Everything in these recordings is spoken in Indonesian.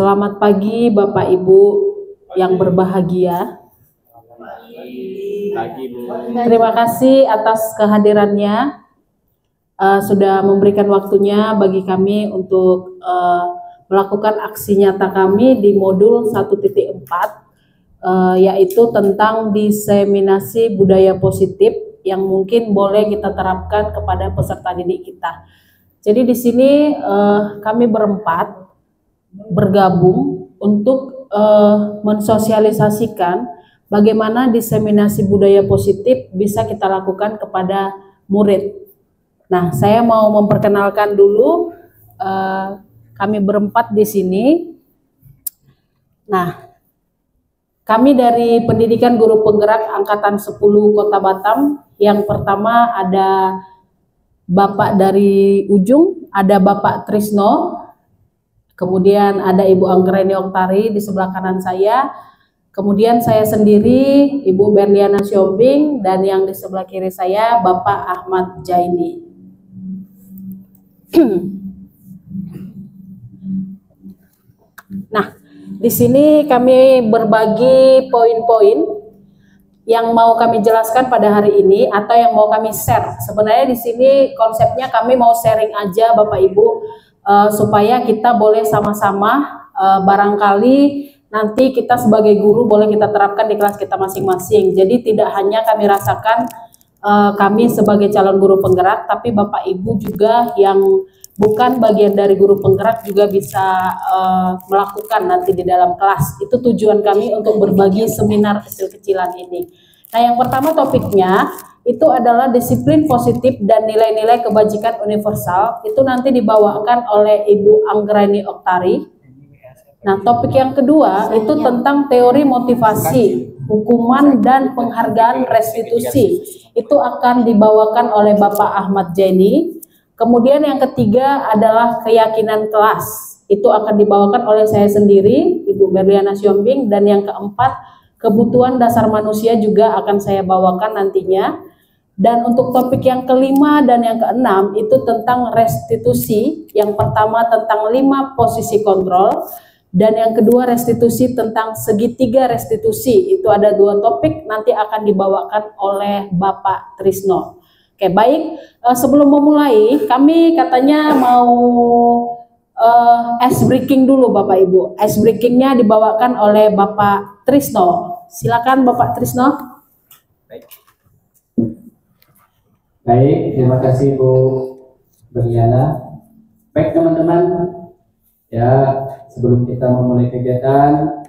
Selamat pagi Bapak Ibu yang berbahagia. Terima kasih atas kehadirannya, sudah memberikan waktunya bagi kami untuk melakukan aksi nyata kami di modul 1.4, yaitu tentang diseminasi budaya positif yang mungkin boleh kita terapkan kepada peserta didik kita. Jadi di sini kami berempat bergabung untuk mensosialisasikan bagaimana diseminasi budaya positif bisa kita lakukan kepada murid. Nah, saya mau memperkenalkan dulu kami berempat di sini. Nah, kami dari Pendidikan Guru Penggerak Angkatan 10 Kota Batam. Yang pertama ada Bapak dari ujung, ada Bapak Trisno, kemudian ada Ibu Anggraini Oktari di sebelah kanan saya, kemudian saya sendiri, Ibu Berliana Siombing, dan yang di sebelah kiri saya Bapak Ahmad Jaini. Nah, di sini kami berbagi poin-poin yang mau kami jelaskan pada hari ini atau yang mau kami share. Sebenarnya di sini konsepnya kami mau sharing aja Bapak Ibu, supaya kita boleh sama-sama barangkali nanti kita sebagai guru boleh kita terapkan di kelas kita masing-masing. Jadi tidak hanya kami rasakan kami sebagai calon guru penggerak, tapi Bapak Ibu juga yang bukan bagian dari guru penggerak juga bisa melakukan nanti di dalam kelas. Itu tujuan kami untuk berbagi seminar kecil-kecilan ini. Nah, yang pertama topiknya itu adalah disiplin positif dan nilai-nilai kebajikan universal. Itu nanti dibawakan oleh Ibu Anggraini Oktari. Nah, topik yang kedua itu tentang teori motivasi, hukuman dan penghargaan restitusi. Itu akan dibawakan oleh Bapak Ahmad Jaini. Kemudian yang ketiga adalah keyakinan kelas. Itu akan dibawakan oleh saya sendiri, Ibu Berliana Siombing. Dan yang keempat, kebutuhan dasar manusia juga akan saya bawakan nantinya. Dan untuk topik yang kelima dan yang keenam itu tentang restitusi. Yang pertama tentang 5 posisi kontrol. Dan yang kedua restitusi tentang segitiga restitusi. Itu ada 2 topik, nanti akan dibawakan oleh Bapak Trisno. Oke, baik. Sebelum memulai, kami katanya mau ice breaking dulu Bapak Ibu. Ice breakingnya dibawakan oleh Bapak Trisno. Silakan Bapak Trisno. Baik, terima kasih Bu Berliana. Baik teman-teman, ya sebelum kita memulai kegiatan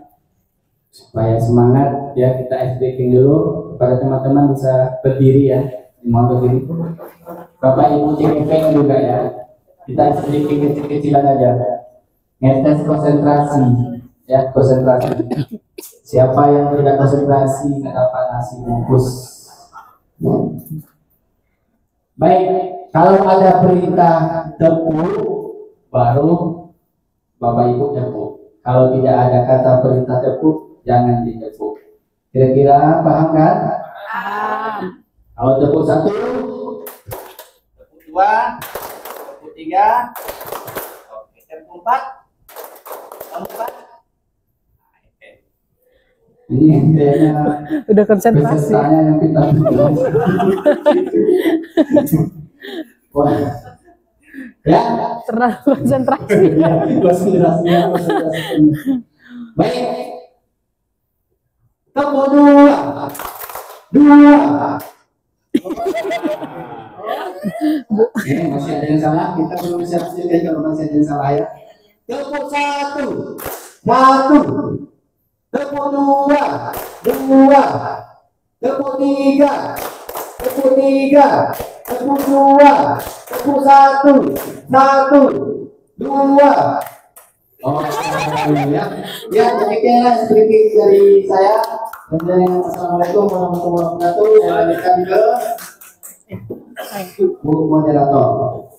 supaya semangat ya kita ice breaking dulu. Kepada teman-teman bisa berdiri ya. Mohon berdiri. Bapak Ibu CPP juga ya. Kita sedikit kecil-kecilan aja. Ngetes konsentrasi ya, konsentrasi. Siapa yang tidak konsentrasi nggak dapat nasi bungkus. Baik, kalau ada perintah tepuk baru Bapak Ibu tepuk. Kalau tidak ada kata perintah tepuk jangan ditepuk. Kira-kira paham kan? Paham. Kalau tepuk 1, tepuk 2, tepuk 3, oke, tepuk 4, tepuk 4. Ini kayaknya udah konsentrasi. Pesertanya yang pintar. Wah. Ya, terlalu konsentrasi. Konsentrasinya. Baik. Tepuk 2. 2. Masih ada yang salah, kita belum siap-siap kalau masih ada yang salah ya. Tepuk 1, 1. Tepuk 2, 2. Tepuk 3, tepuk 3. Tepuk 2, tepuk 1, 1, 2. Oh, ya. Ya, demikianlah sedikit dari saya. Assalamualaikum warahmatullahi wabarakatuh. Saya lanjutkan ke Bu moderator.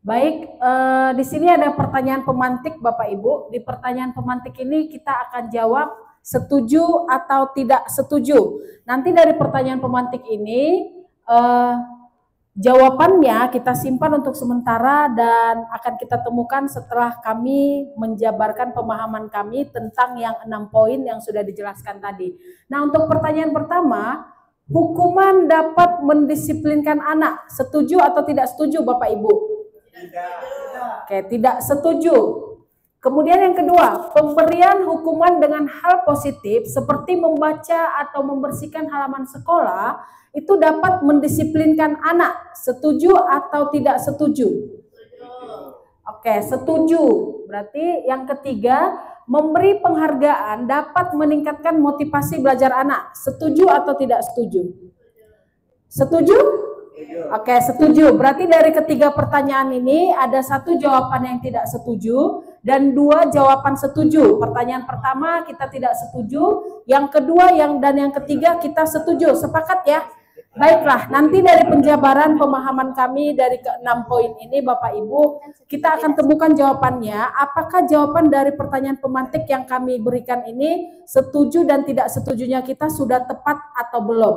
Baik, di sini ada pertanyaan pemantik Bapak Ibu. Di pertanyaan pemantik ini kita akan jawab setuju atau tidak setuju. Nanti dari pertanyaan pemantik ini Jawabannya kita simpan untuk sementara dan akan kita temukan setelah kami menjabarkan pemahaman kami tentang yang 6 poin yang sudah dijelaskan tadi. Nah, untuk pertanyaan pertama, hukuman dapat mendisiplinkan anak. Setuju atau tidak setuju Bapak Ibu? Tidak. Oke, tidak setuju. Kemudian yang kedua, pemberian hukuman dengan hal positif seperti membaca atau membersihkan halaman sekolah itu dapat mendisiplinkan anak. Setuju atau tidak setuju? Setuju. Oke, setuju. Berarti yang ketiga, memberi penghargaan dapat meningkatkan motivasi belajar anak. Setuju atau tidak setuju? Setuju? Oke, setuju. Berarti dari ketiga pertanyaan ini ada satu jawaban yang tidak setuju dan 2 jawaban setuju. Pertanyaan pertama kita tidak setuju, yang kedua dan yang ketiga kita setuju. Sepakat ya? Baiklah, nanti dari penjabaran pemahaman kami dari ke-6 poin ini Bapak Ibu, kita akan temukan jawabannya. Apakah jawaban dari pertanyaan pemantik yang kami berikan ini setuju dan tidak setujunya kita sudah tepat atau belum?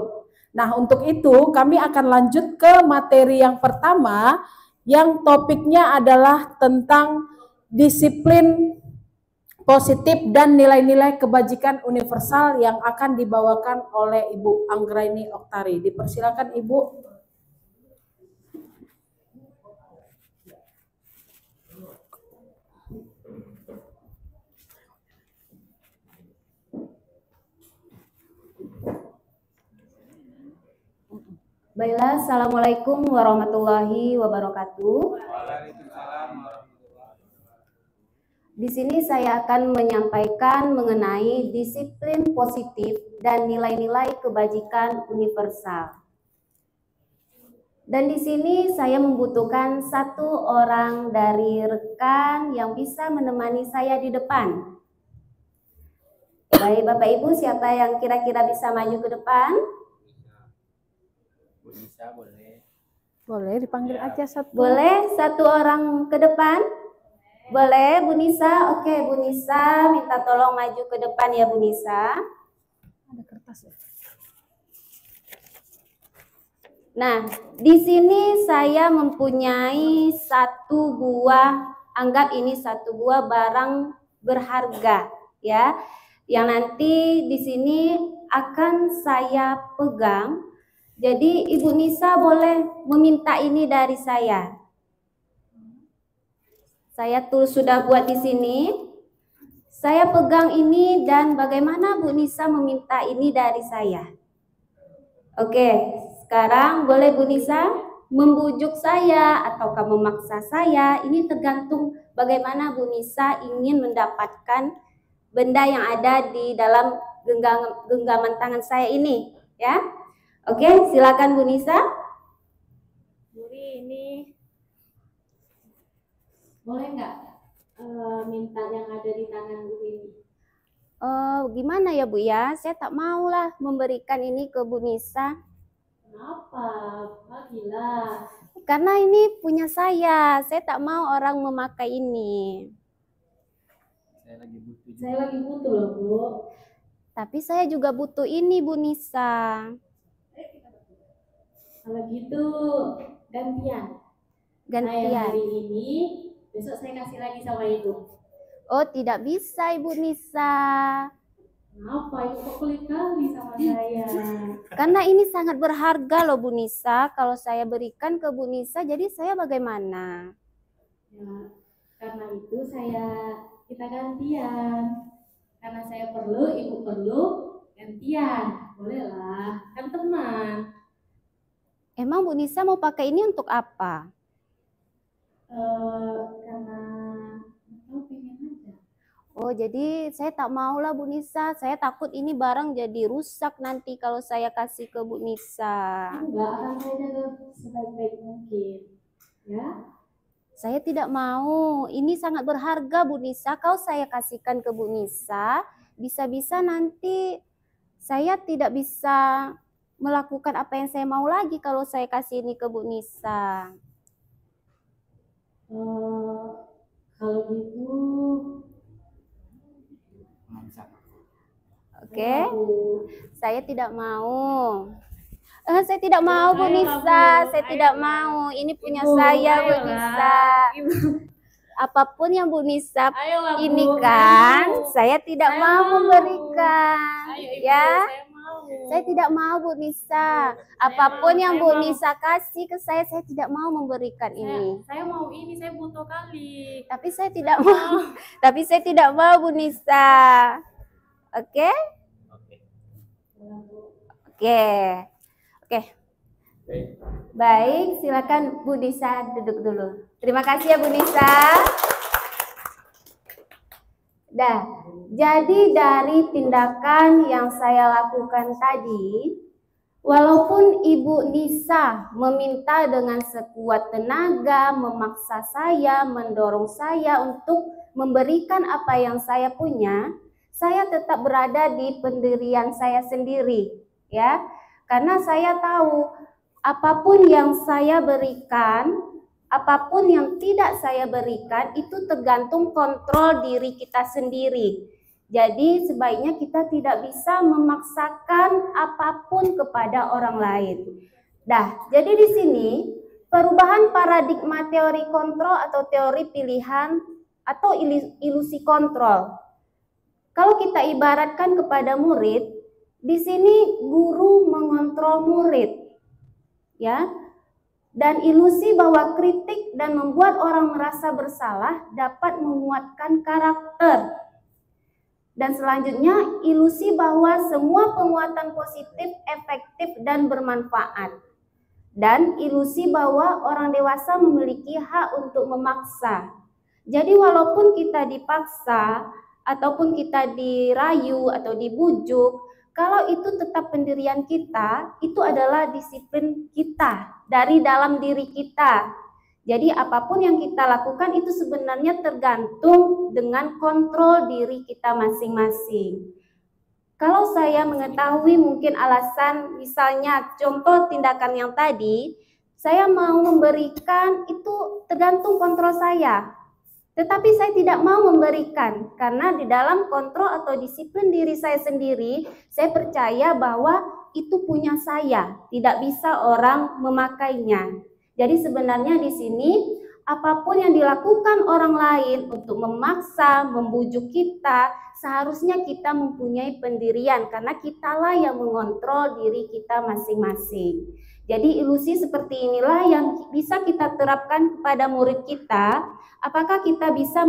Nah, untuk itu kami akan lanjut ke materi yang pertama yang topiknya adalah tentang disiplin positif dan nilai-nilai kebajikan universal yang akan dibawakan oleh Ibu Anggraini Oktari. Dipersilakan Ibu. Baiklah, Assalamualaikum warahmatullahi wabarakatuh. Di sini saya akan menyampaikan mengenai disiplin positif dan nilai-nilai kebajikan universal. Dan di sini saya membutuhkan 1 orang dari rekan yang bisa menemani saya di depan. Baik, Bapak Ibu, siapa yang kira-kira bisa maju ke depan? Bisa, boleh. Boleh dipanggil aja satu. Boleh 1 orang ke depan? Boleh, Bu Nisa. Oke, Bu Nisa, minta tolong maju ke depan ya, Bu Nisa. Ada kertas ya? Nah, di sini saya mempunyai 1 buah, anggap ini 1 buah barang berharga, ya, yang nanti di sini akan saya pegang. Jadi Ibu Nisa boleh meminta ini dari saya. Saya sudah buat di sini. Saya pegang ini dan bagaimana Bu Nisa meminta ini dari saya. Oke, sekarang boleh Bu Nisa membujuk saya ataukah memaksa saya. Ini tergantung bagaimana Bu Nisa ingin mendapatkan benda yang ada di dalam genggaman tangan saya ini, ya. Oke, silakan Bu Nisa. Buri, ini boleh nggak minta yang ada di tangan Bu ini? Gimana ya Bu ya? Saya tak maulah memberikan ini ke Bu Nisa. Kenapa? Bagilah. Karena ini punya saya tak mau orang memakai ini. Saya lagi butuh loh Bu. Tapi saya juga butuh ini Bu Nisa. Kalau gitu gantian. Gantian. Hari ini, besok saya kasih lagi sama Ibu. Oh, tidak bisa Ibu Nisa. Kenapa? Ibu kok pelit kali sama saya? Karena ini sangat berharga loh Bu Nisa. Kalau saya berikan ke Bu Nisa, jadi saya bagaimana? Ya, karena itu kita gantian. Karena saya perlu, Ibu perlu, gantian. Bolehlah, kan teman. Emang Bu Nisa mau pakai ini untuk apa? Karena aku pengen aja. Oh, jadi saya tak maulah Bu Nisa. Saya takut ini barang jadi rusak nanti kalau saya kasih ke Bu Nisa. Enggak, akan saya jaga sebaik-baik mungkin. Ya. Saya tidak mau. Ini sangat berharga Bu Nisa. Kalau saya kasihkan ke Bu Nisa, bisa-bisa nanti saya tidak bisa melakukan apa yang saya mau lagi kalau saya kasih ini ke Bu Nisa. Kalau gitu, oke, saya tidak mau. Saya tidak mau Bu Nisa, saya tidak mau. Ini punya saya Bu Nisa. Apapun yang Bu Nisa ini kan, saya tidak mau memberikan. Ya, saya tidak mau Bu Nisa. Apapun yang Bu Nisa kasih ke saya tidak mau memberikan ini. Saya mau ini, saya butuh kali. Tapi saya tidak mau. Tapi saya tidak mau Bu Nisa. Oke? Oke. Oke. Baik, silakan Bu Nisa duduk dulu. Terima kasih ya Bu Nisa. Jadi dari tindakan yang saya lakukan tadi, walaupun Ibu Nisa meminta dengan sekuat tenaga, memaksa saya, mendorong saya untuk memberikan apa yang saya punya, saya tetap berada di pendirian saya sendiri, ya. Karena saya tahu apapun yang saya berikan, apapun yang tidak saya berikan itu tergantung kontrol diri kita sendiri. Jadi sebaiknya kita tidak bisa memaksakan apapun kepada orang lain. Jadi di sini perubahan paradigma teori kontrol atau teori pilihan atau ilusi kontrol. Kalau kita ibaratkan kepada murid, di sini guru mengontrol murid, ya, dan ilusi bahwa kritik dan membuat orang merasa bersalah dapat menguatkan karakter. Dan selanjutnya ilusi bahwa semua penguatan positif efektif dan bermanfaat. Dan ilusi bahwa orang dewasa memiliki hak untuk memaksa. Jadi walaupun kita dipaksa ataupun kita dirayu atau dibujuk, kalau itu tetap pendirian kita, itu adalah disiplin kita dari dalam diri kita. Jadi apapun yang kita lakukan itu sebenarnya tergantung dengan kontrol diri kita masing-masing. Kalau saya mengetahui mungkin alasan, misalnya contoh tindakan yang tadi, saya mau memberikan itu tergantung kontrol saya. Tetapi saya tidak mau memberikan karena di dalam kontrol atau disiplin diri saya sendiri, saya percaya bahwa itu punya saya, tidak bisa orang memakainya. Jadi sebenarnya di sini apapun yang dilakukan orang lain untuk memaksa, membujuk kita, seharusnya kita mempunyai pendirian karena kitalah yang mengontrol diri kita masing-masing. Jadi ilusi seperti inilah yang bisa kita terapkan kepada murid kita. Apakah kita bisa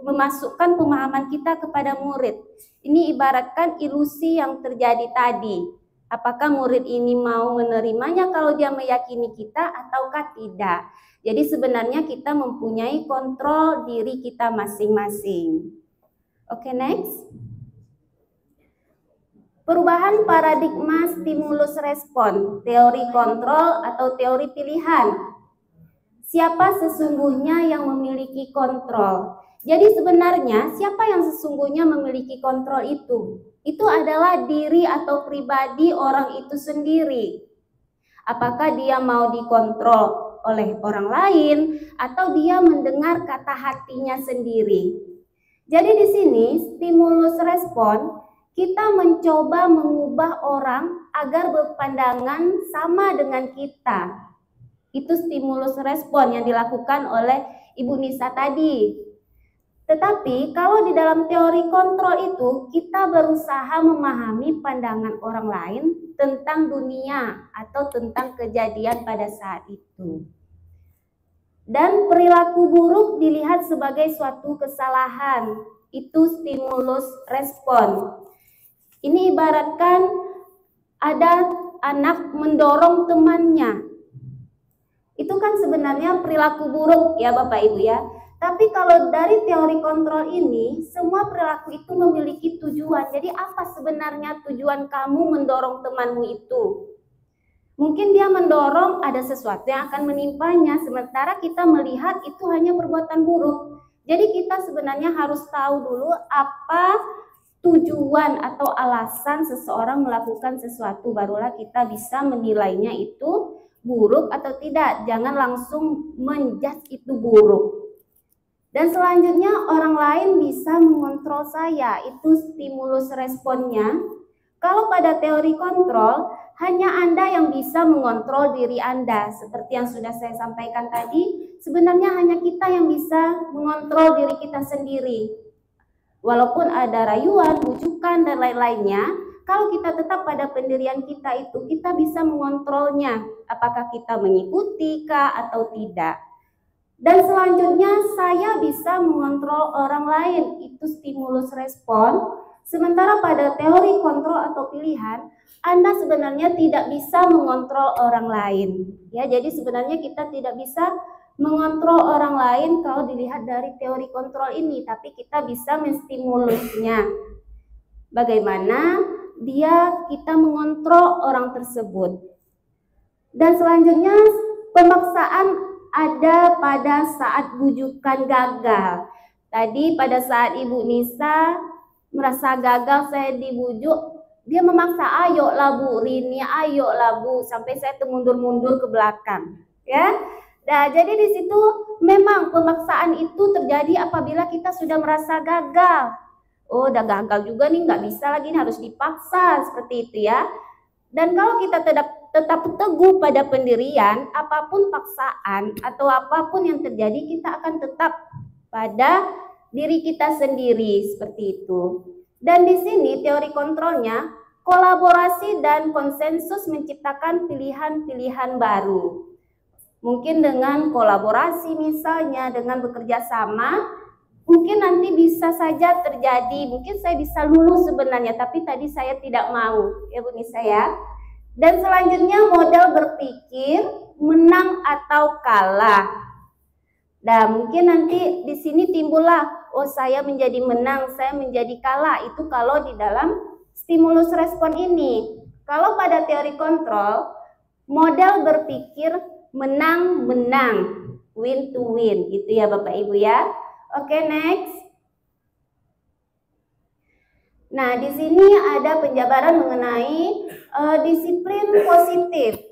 memasukkan pemahaman kita kepada murid? Ini ibaratkan ilusi yang terjadi tadi. Apakah murid ini mau menerimanya kalau dia meyakini kita ataukah tidak? Jadi sebenarnya kita mempunyai kontrol diri kita masing-masing. Oke, next. Perubahan paradigma stimulus respon, teori kontrol atau teori pilihan. Siapa sesungguhnya yang memiliki kontrol? Jadi sebenarnya siapa yang sesungguhnya memiliki kontrol itu? Itu adalah diri atau pribadi orang itu sendiri. Apakah dia mau dikontrol oleh orang lain atau dia mendengar kata hatinya sendiri? Jadi di sini stimulus respon, kita mencoba mengubah orang agar berpandangan sama dengan kita. Itu stimulus respon yang dilakukan oleh Ibu Nisa tadi. Tetapi kalau di dalam teori kontrol itu kita berusaha memahami pandangan orang lain tentang dunia atau tentang kejadian pada saat itu. Dan perilaku buruk dilihat sebagai suatu kesalahan. Itu stimulus respon. Ini ibaratkan ada anak mendorong temannya. Itu kan sebenarnya perilaku buruk ya Bapak Ibu ya. Tapi kalau dari teori kontrol ini, semua perilaku itu memiliki tujuan. Jadi apa sebenarnya tujuan kamu mendorong temanmu itu? Mungkin dia mendorong ada sesuatu yang akan menimpanya, sementara kita melihat itu hanya perbuatan buruk. Jadi kita sebenarnya harus tahu dulu apa tujuan atau alasan seseorang melakukan sesuatu, barulah kita bisa menilainya itu buruk atau tidak. Jangan langsung menjudge itu buruk. Dan selanjutnya orang lain bisa mengontrol saya, itu stimulus responnya. Kalau pada teori kontrol, hanya Anda yang bisa mengontrol diri Anda. Seperti yang sudah saya sampaikan tadi, sebenarnya hanya kita yang bisa mengontrol diri kita sendiri. Walaupun ada rayuan, bujukan, dan lain-lainnya, kalau kita tetap pada pendirian kita itu, kita bisa mengontrolnya. Apakah kita mengikuti kah atau tidak. Dan selanjutnya, saya bisa mengontrol orang lain. Itu stimulus respon. Sementara pada teori kontrol atau pilihan, Anda sebenarnya tidak bisa mengontrol orang lain. Ya, jadi sebenarnya kita tidak bisa mengontrol orang lain kalau dilihat dari teori kontrol ini, tapi kita bisa menstimulusnya. Bagaimana kita mengontrol orang tersebut. Dan selanjutnya, pemaksaan ada pada saat bujukan gagal. Tadi pada saat Ibu Nisa merasa gagal, saya dibujuk, dia memaksa, ayolah Bu Rini, ayolah Bu, sampai saya mundur-mundur ke belakang, ya. Nah, jadi di situ memang pemaksaan itu terjadi apabila kita sudah merasa gagal. Oh, udah gagal juga nih, nggak bisa lagi, ini harus dipaksa, seperti itu ya. Dan kalau kita tetap teguh pada pendirian, apapun paksaan atau apapun yang terjadi, kita akan tetap pada diri kita sendiri, seperti itu. Dan di sini teori kontrolnya, kolaborasi dan konsensus menciptakan pilihan-pilihan baru. Mungkin dengan kolaborasi misalnya, dengan bekerja sama, mungkin nanti bisa saja terjadi, mungkin saya bisa lulus sebenarnya, tapi tadi saya tidak mau, ya Bu Nisa ya. Dan selanjutnya model berpikir menang atau kalah. Nah, mungkin nanti di sini timbullah, oh saya menjadi menang, saya menjadi kalah. Itu kalau di dalam stimulus respon ini. Kalau pada teori kontrol, model berpikir menang-menang, win to win, gitu ya Bapak Ibu ya. Oke, next. Nah, di sini ada penjabaran mengenai disiplin positif,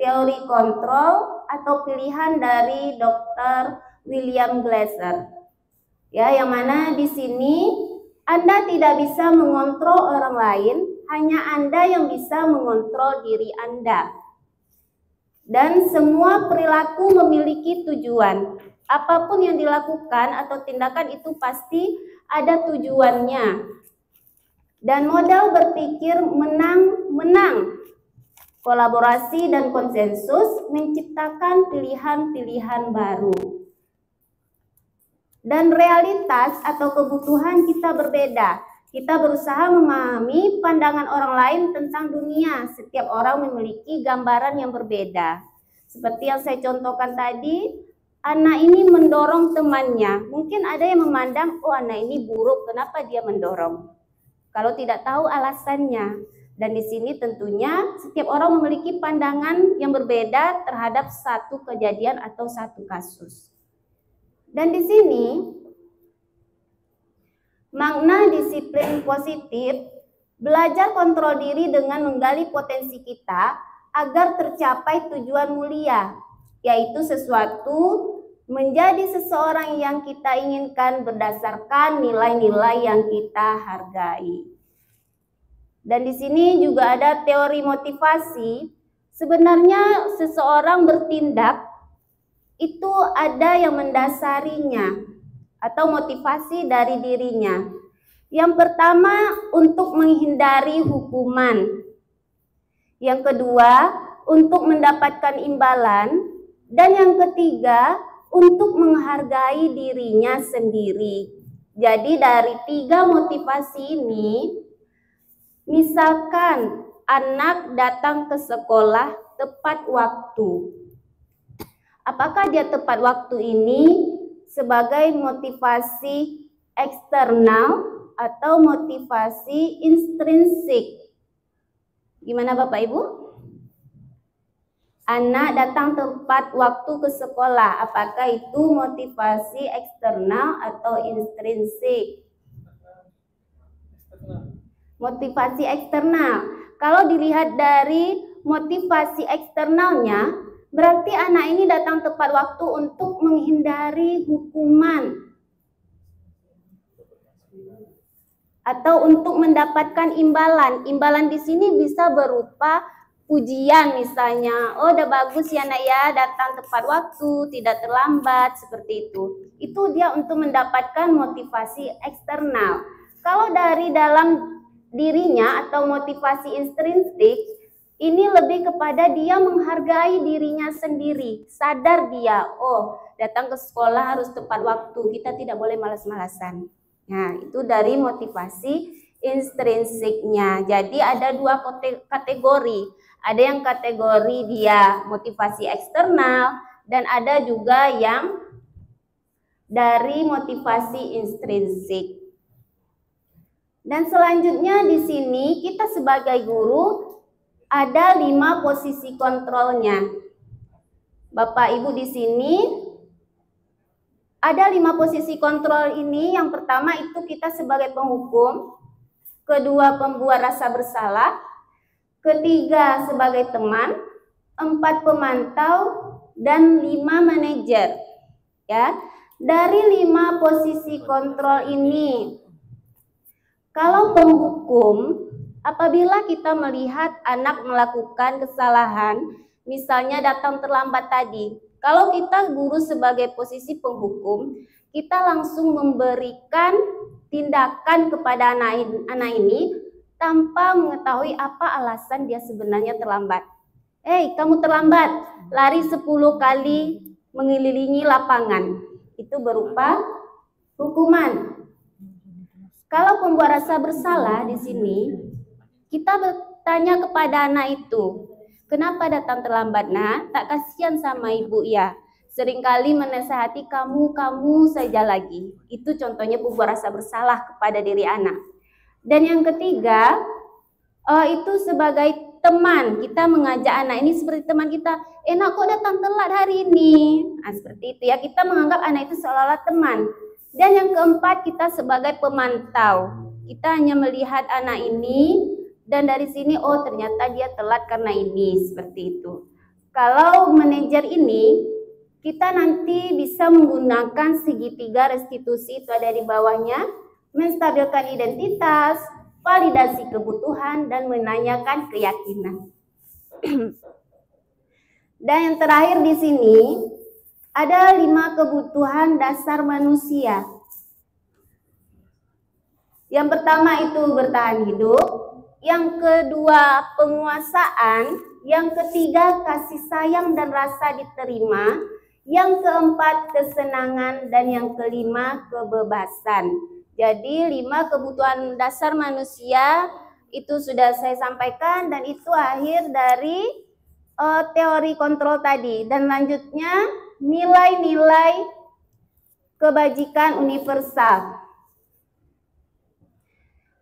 teori kontrol atau pilihan dari Dr. William Glasser. Ya, yang mana di sini Anda tidak bisa mengontrol orang lain, hanya Anda yang bisa mengontrol diri Anda. Dan semua perilaku memiliki tujuan. Apapun yang dilakukan atau tindakan itu pasti ada tujuannya. Dan model berpikir menang-menang. Kolaborasi dan konsensus menciptakan pilihan-pilihan baru. Dan realitas atau kebutuhan kita berbeda. Kita berusaha memahami pandangan orang lain tentang dunia. Setiap orang memiliki gambaran yang berbeda. Seperti yang saya contohkan tadi, anak ini mendorong temannya. Mungkin ada yang memandang, oh anak ini buruk, kenapa dia mendorong? Kalau tidak tahu alasannya. Dan di sini tentunya setiap orang memiliki pandangan yang berbeda terhadap satu kejadian atau satu kasus. Dan di sini makna disiplin positif, belajar kontrol diri dengan menggali potensi kita agar tercapai tujuan mulia, yaitu sesuatu menjadi seseorang yang kita inginkan berdasarkan nilai-nilai yang kita hargai. Dan di sini juga ada teori motivasi. Sebenarnya seseorang bertindak itu ada yang mendasarinya atau motivasi dari dirinya. Yang pertama, untuk menghindari hukuman. Yang kedua, untuk mendapatkan imbalan. Dan yang ketiga, untuk menghargai dirinya sendiri. Jadi dari 3 motivasi ini, misalkan anak datang ke sekolah tepat waktu. Apakah dia tepat waktu ini sebagai motivasi eksternal atau motivasi intrinsik? Gimana Bapak Ibu? Anak datang tepat waktu ke sekolah, apakah itu motivasi eksternal atau intrinsik? Motivasi eksternal. Kalau dilihat dari motivasi eksternalnya, berarti anak ini datang tepat waktu untuk menghindari hukuman. atau untuk mendapatkan imbalan. Imbalan di sini bisa berupa pujian misalnya, oh udah bagus ya nak ya, datang tepat waktu, tidak terlambat, seperti itu. Itu dia untuk mendapatkan motivasi eksternal. Kalau dari dalam dirinya atau motivasi intrinsik, ini lebih kepada dia menghargai dirinya sendiri, sadar dia, oh datang ke sekolah harus tepat waktu, kita tidak boleh malas-malasan. Nah, itu dari motivasi intrinsiknya. Jadi ada dua kategori. Ada yang kategori dia motivasi eksternal dan ada juga yang dari motivasi intrinsik. Dan selanjutnya di sini kita sebagai guru ada 5 posisi kontrolnya. Bapak Ibu di sini ada 5 posisi kontrol ini. Yang pertama itu kita sebagai penghukum, kedua pembuat rasa bersalah, ketiga sebagai teman, 4 pemantau, dan 5 manajer. Ya, dari 5 posisi kontrol ini, kalau penghukum, apabila kita melihat anak melakukan kesalahan, misalnya datang terlambat tadi, kalau kita guru sebagai posisi penghukum, kita langsung memberikan tindakan kepada anak ini tanpa mengetahui apa alasan dia sebenarnya terlambat. Kamu terlambat, lari 10 kali mengelilingi lapangan. Itu berupa hukuman. Kalau pembuat rasa bersalah di sini, kita bertanya kepada anak itu, kenapa datang terlambat nak? Tak kasihan sama ibu ya. Seringkali menasihati kamu saja lagi. Itu contohnya pembuat rasa bersalah kepada diri anak. Dan yang ketiga, itu sebagai teman. Kita mengajak anak ini seperti teman kita. Nak kok datang telat hari ini? Nah, seperti itu ya. Kita menganggap anak itu seolah-olah teman. Dan yang keempat, kita sebagai pemantau. Kita hanya melihat anak ini dan dari sini, oh ternyata dia telat karena ini, seperti itu. Kalau manajer ini, kita nanti bisa menggunakan segitiga restitusi, itu ada di bawahnya. Menstabilkan identitas, validasi kebutuhan, dan menanyakan keyakinan. Dan yang terakhir di sini, ada 5 kebutuhan dasar manusia. Yang pertama itu bertahan hidup, yang kedua penguasaan, yang ketiga kasih sayang dan rasa diterima, yang keempat kesenangan, dan yang kelima kebebasan. Jadi 5 kebutuhan dasar manusia itu sudah saya sampaikan dan itu akhir dari teori kontrol tadi. Dan lanjutnya nilai-nilai kebajikan universal.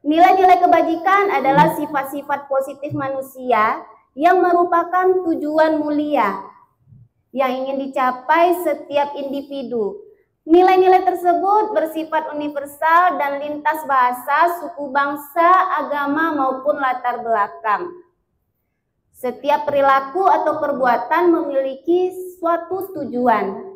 Nilai-nilai kebajikan adalah sifat-sifat positif manusia yang merupakan tujuan mulia yang ingin dicapai setiap individu. Nilai-nilai tersebut bersifat universal dan lintas bahasa, suku bangsa, agama maupun latar belakang. Setiap perilaku atau perbuatan memiliki suatu tujuan.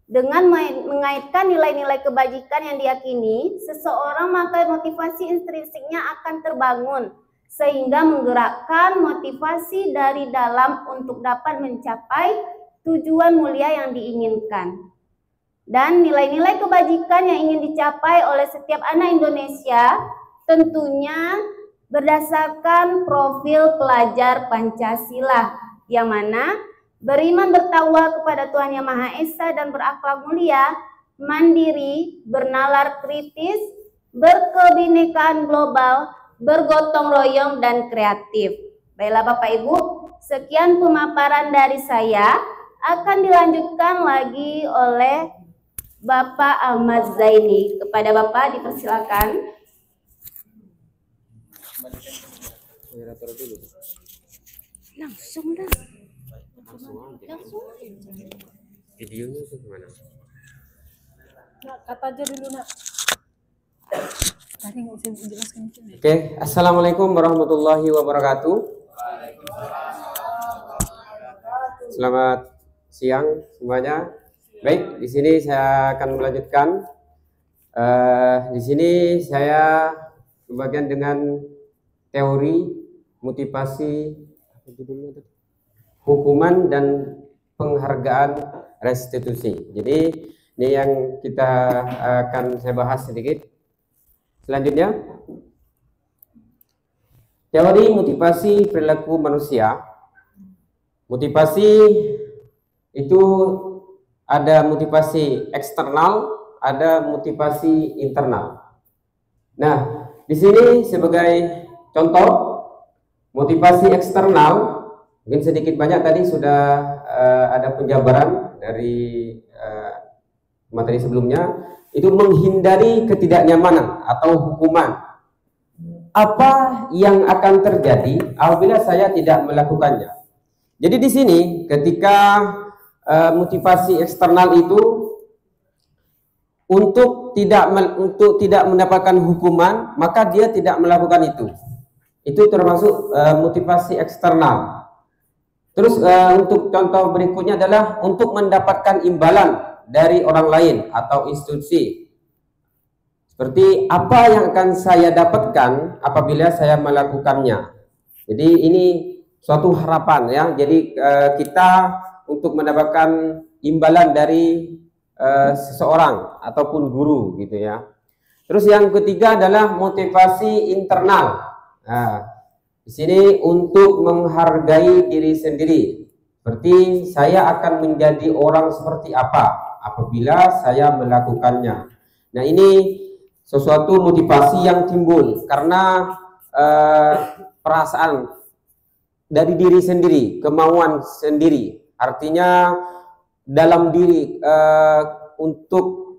Dengan mengaitkan nilai-nilai kebajikan yang diyakini, seseorang maka motivasi intrinsiknya akan terbangun sehingga menggerakkan motivasi dari dalam untuk dapat mencapai tujuan mulia yang diinginkan. Dan nilai-nilai kebajikan yang ingin dicapai oleh setiap anak Indonesia tentunya berdasarkan profil pelajar Pancasila, yang mana beriman bertakwa kepada Tuhan Yang Maha Esa dan berakhlak mulia, mandiri, bernalar kritis, berkebinekaan global, bergotong royong, dan kreatif. Baiklah Bapak Ibu, sekian pemaparan dari saya. Akan dilanjutkan lagi oleh Bapak Ahmad Zaini. Kepada Bapak dipersilakan. Langsung dah. Langsung. Videonya itu gimana? Nak, kata aja dulu nak. Tadi nggak bisa dijelaskan. Oke, assalamualaikum warahmatullahi wabarakatuh. Selamat siang semuanya. Baik, di sini saya akan melanjutkan. Di sini saya pembagian dengan teori, motivasi, apa judulnya tadi? Hukuman dan penghargaan restitusi. Jadi ini yang kita akan saya bahas sedikit. Selanjutnya, teori motivasi perilaku manusia. Motivasi itu ada motivasi eksternal, ada motivasi internal. Nah, di sini sebagai contoh motivasi eksternal, mungkin sedikit banyak tadi sudah ada penjabaran dari materi sebelumnya, itu menghindari ketidaknyamanan atau hukuman. Apa yang akan terjadi apabila saya tidak melakukannya? Jadi di sini ketika motivasi eksternal itu untuk tidak mendapatkan hukuman, maka dia tidak melakukan itu. Itu termasuk motivasi eksternal. Terus untuk contoh berikutnya adalah untuk mendapatkan imbalan dari orang lain atau institusi. Seperti apa yang akan saya dapatkan apabila saya melakukannya. Jadi ini suatu harapan ya. Jadi kita untuk mendapatkan imbalan dari seseorang ataupun guru gitu ya. Terus yang ketiga adalah motivasi internal. Nah, di sini untuk menghargai diri sendiri. Seperti saya akan menjadi orang seperti apa apabila saya melakukannya. Nah, ini sesuatu motivasi yang timbul karena perasaan dari diri sendiri, kemauan sendiri. Artinya dalam diri untuk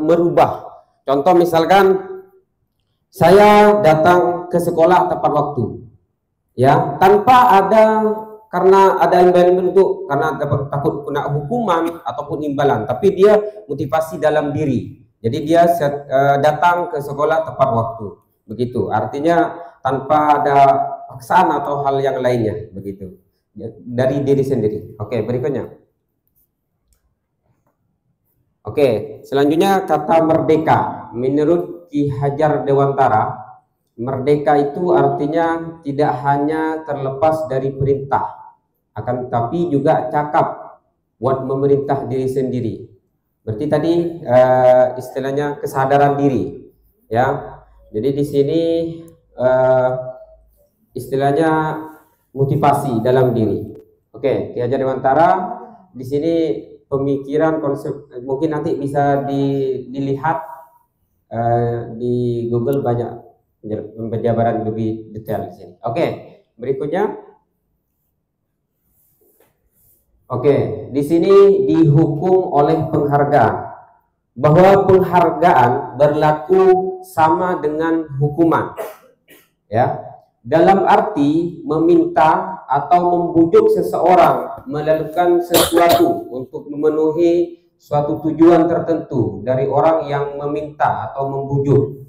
merubah. Contoh misalkan saya datang ke sekolah tepat waktu, ya, tanpa ada karena ada imbalan untuk karena takut kena hukuman ataupun imbalan, tapi dia motivasi dalam diri. Jadi dia datang ke sekolah tepat waktu, begitu. Artinya tanpa ada paksaan atau hal yang lainnya, begitu. Dari diri sendiri. Oke, berikutnya. Oke, selanjutnya kata merdeka. Menurut Ki Hajar Dewantara, merdeka itu artinya tidak hanya terlepas dari perintah, akan tetapi juga cakap buat memerintah diri sendiri. Berarti tadi istilahnya kesadaran diri, ya. Jadi di sini istilahnya motivasi dalam diri. Oke, Ki Hajar Dewantara di sini pemikiran konsep mungkin nanti bisa dilihat di Google banyak penjabaran lebih detail di sini. Oke, berikutnya. Oke, di sini dihukum oleh penghargaan, bahwa penghargaan berlaku sama dengan hukuman, ya, dalam arti meminta atau membujuk seseorang melakukan sesuatu untuk memenuhi suatu tujuan tertentu dari orang yang meminta atau membujuk.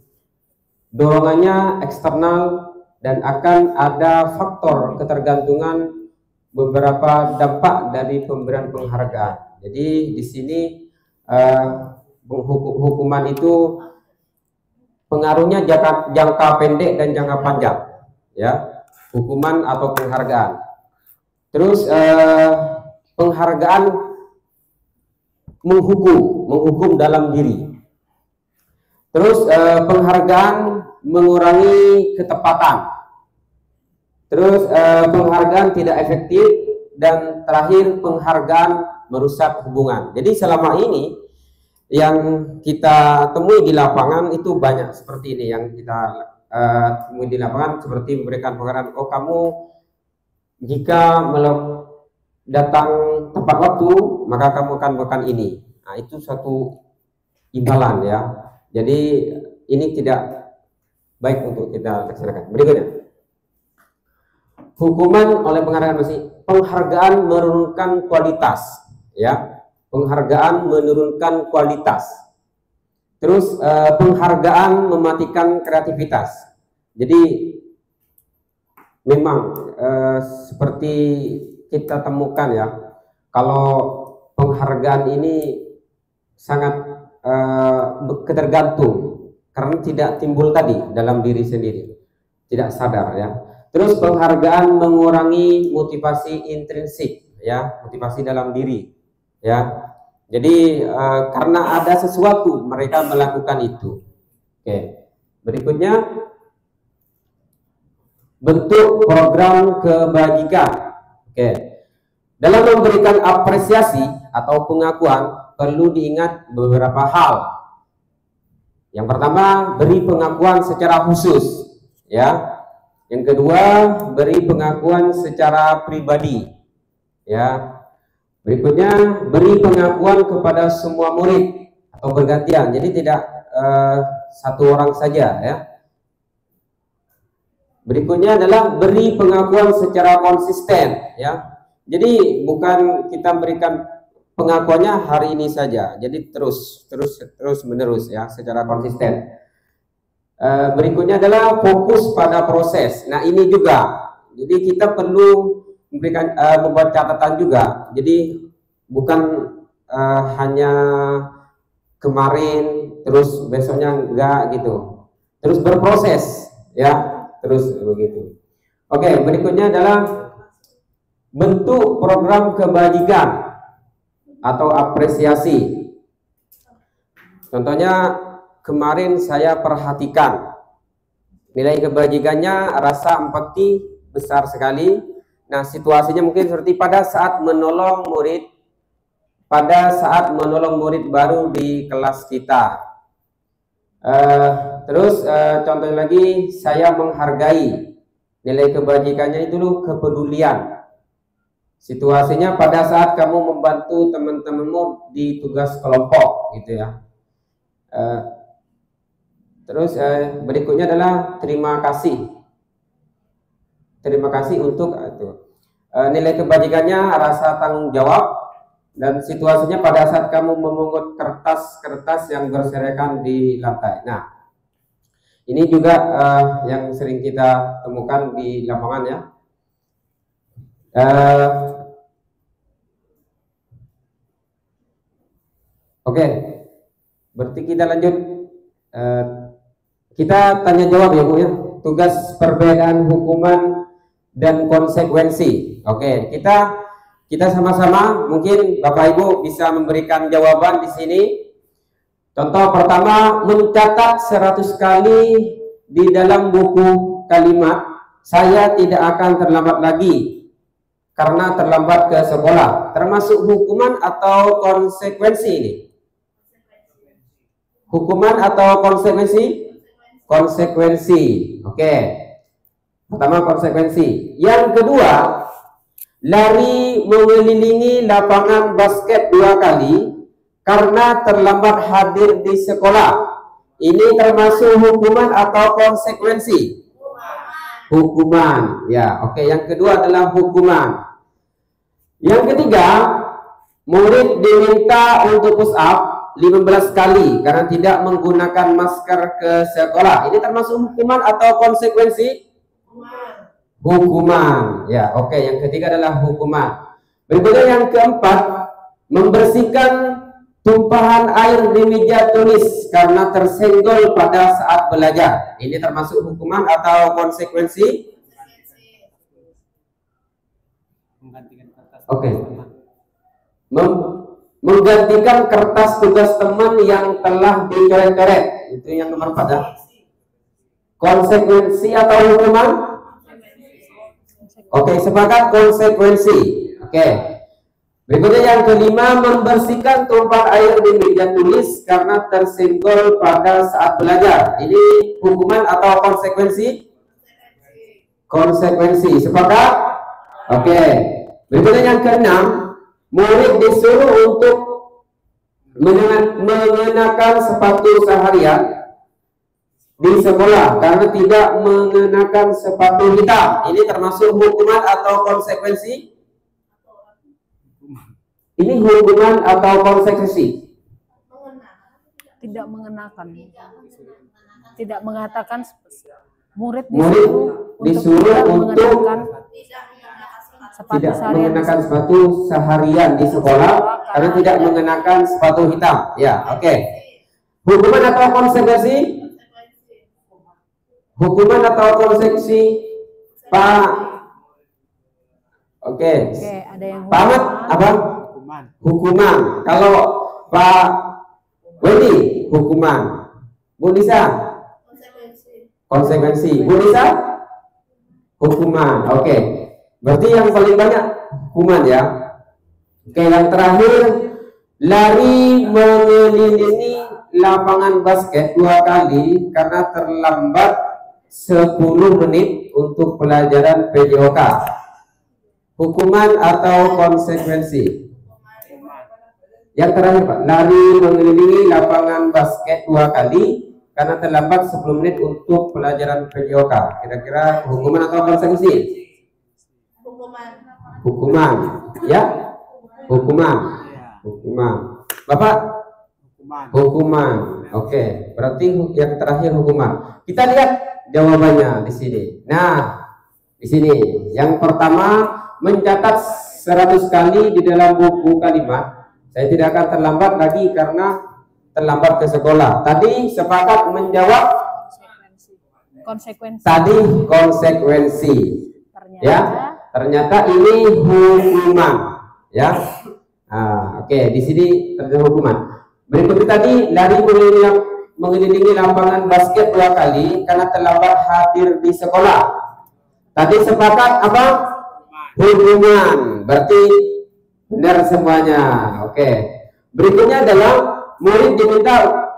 Dorongannya eksternal dan akan ada faktor ketergantungan beberapa dampak dari pemberian penghargaan. Jadi di sini hukuman itu pengaruhnya jangka pendek dan jangka panjang, ya, hukuman atau penghargaan. Terus penghargaan menghukum dalam diri. Terus penghargaan mengurangi ketepatan. Terus penghargaan tidak efektif, dan terakhir penghargaan merusak hubungan. Jadi selama ini yang kita temui di lapangan itu banyak seperti ini yang kita temui di lapangan, seperti memberikan penghargaan. Oh, kamu jika datang tepat waktu maka kamu akan makan ini. Nah, itu suatu imbalan ya. Jadi ini tidak baik untuk kita laksanakan. Berikutnya. Hukuman oleh penghargaan masih penghargaan menurunkan kualitas, ya. Penghargaan menurunkan kualitas. Terus penghargaan mematikan kreativitas. Jadi memang seperti kita temukan ya, kalau penghargaan ini sangat ketergantung karena tidak timbul tadi dalam diri sendiri, tidak sadar ya. Terus penghargaan mengurangi motivasi intrinsik ya, motivasi dalam diri ya. Jadi karena ada sesuatu mereka melakukan itu. Oke. Berikutnya bentuk program kebajikan. Oke. Dalam memberikan apresiasi atau pengakuan perlu diingat beberapa hal. Yang pertama, beri pengakuan secara khusus ya. Yang kedua, beri pengakuan secara pribadi ya. Berikutnya, beri pengakuan kepada semua murid atau bergantian. Jadi tidak satu orang saja ya. Berikutnya adalah beri pengakuan secara konsisten ya. Jadi bukan kita berikan pengakuannya hari ini saja. Jadi terus menerus ya, secara konsisten. Berikutnya adalah fokus pada proses. Nah, ini juga. Jadi kita perlu memberikan membuat catatan juga. Jadi bukan hanya kemarin terus besoknya enggak gitu. Terus berproses ya, terus begitu. Oke, berikutnya adalah bentuk program kebajikan atau apresiasi. Contohnya kemarin saya perhatikan nilai kebajikannya rasa empati besar sekali. Nah, situasinya mungkin seperti pada saat menolong murid baru di kelas kita. Terus contoh lagi, saya menghargai nilai kebajikannya itu kepedulian. Situasinya pada saat kamu membantu teman-temanmu di tugas kelompok gitu ya. Terus berikutnya adalah terima kasih. Terima kasih untuk nilai kebajikannya rasa tanggung jawab, dan situasinya pada saat kamu memungut kertas-kertas yang berserakan di lantai. Nah, ini juga yang sering kita temukan di lapangan ya. Oke, berarti kita lanjut. Kita tanya jawab ya Bu ya. Tugas perbedaan hukuman dan konsekuensi. Oke, kita sama-sama mungkin Bapak Ibu bisa memberikan jawaban di sini. Contoh pertama, mencatat 100 kali di dalam buku kalimat saya tidak akan terlambat lagi karena terlambat ke sekolah. Termasuk hukuman atau konsekuensi ini? Hukuman atau konsekuensi? Konsekuensi. Oke. Pertama konsekuensi. Yang kedua, lari mengelilingi lapangan basket 2 kali karena terlambat hadir di sekolah. Ini termasuk hukuman atau konsekuensi? Hukuman. Ya, oke. Yang kedua adalah hukuman. Yang ketiga, murid diminta untuk push up 15 kali karena tidak menggunakan masker ke sekolah. Ini termasuk hukuman atau konsekuensi? Hukuman. Ya, oke. Yang ketiga adalah hukuman. Berikutnya yang keempat, membersihkan tumpahan air di meja tulis karena tersenggol pada saat belajar. Ini termasuk hukuman atau konsekuensi? Oke. Menggantikan kertas tugas teman yang telah dicoret-coret. Itu yang nomor 4 ya. Konsekuensi atau hukuman? Oke, sepakat konsekuensi. Oke. Berikutnya yang kelima, membersihkan tumpahan air di meja tulis karena tersenggol pada saat belajar. Ini hukuman atau konsekuensi? Konsekuensi. Sepakat? Oke. Berikutnya yang keenam, murid disuruh untuk mengenakan sepatu seharian di sekolah karena tidak mengenakan sepatu hitam. Ini termasuk hukuman atau konsekuensi? Ini hukuman atau konsekuensi? Tidak mengenakan. Tidak mengatakan murid disuruh untuk tidak mengenakan sepatu seharian di sekolah karena tidak mengenakan sepatu hitam. Ya, oke. Hukuman atau konsekuensi? Hukuman atau konsekuensi, Pak? Oke. ada yang Pak Ahmad, apa? Hukuman. Kalau Pak Wendy, hukuman. Bu Lisa? Konsekuensi. Bu Lisa? Hukuman. Oke. Berarti yang paling banyak hukuman ya. Oke, yang terakhir, lari mengelilingi lapangan basket 2 kali karena terlambat 10 menit untuk pelajaran PJOK. Hukuman atau konsekuensi? Yang terakhir Pak, lari mengelilingi lapangan basket 2 kali karena terlambat 10 menit untuk pelajaran PJOK. Kira-kira hukuman atau konsekuensi? Hukuman. Ya? Hukuman. Bapak? Hukuman. Oke, berarti yang terakhir hukuman. Kita lihat jawabannya di sini. Nah, di sini yang pertama, mencatat 100 kali di dalam buku kalimat. Saya tidak akan terlambat lagi karena terlambat ke sekolah. Tadi sepakat menjawab konsekuensi. Tadi konsekuensi. Ternyata ini hukuman. Ya. Nah, oke, di sini terjadi hukuman. Berikutnya tadi lari mengelilingi lapangan basket 2 kali karena terlambat hadir di sekolah. Tadi sepakat apa? Hukuman. Berarti benar semuanya. Oke. Berikutnya adalah murid diminta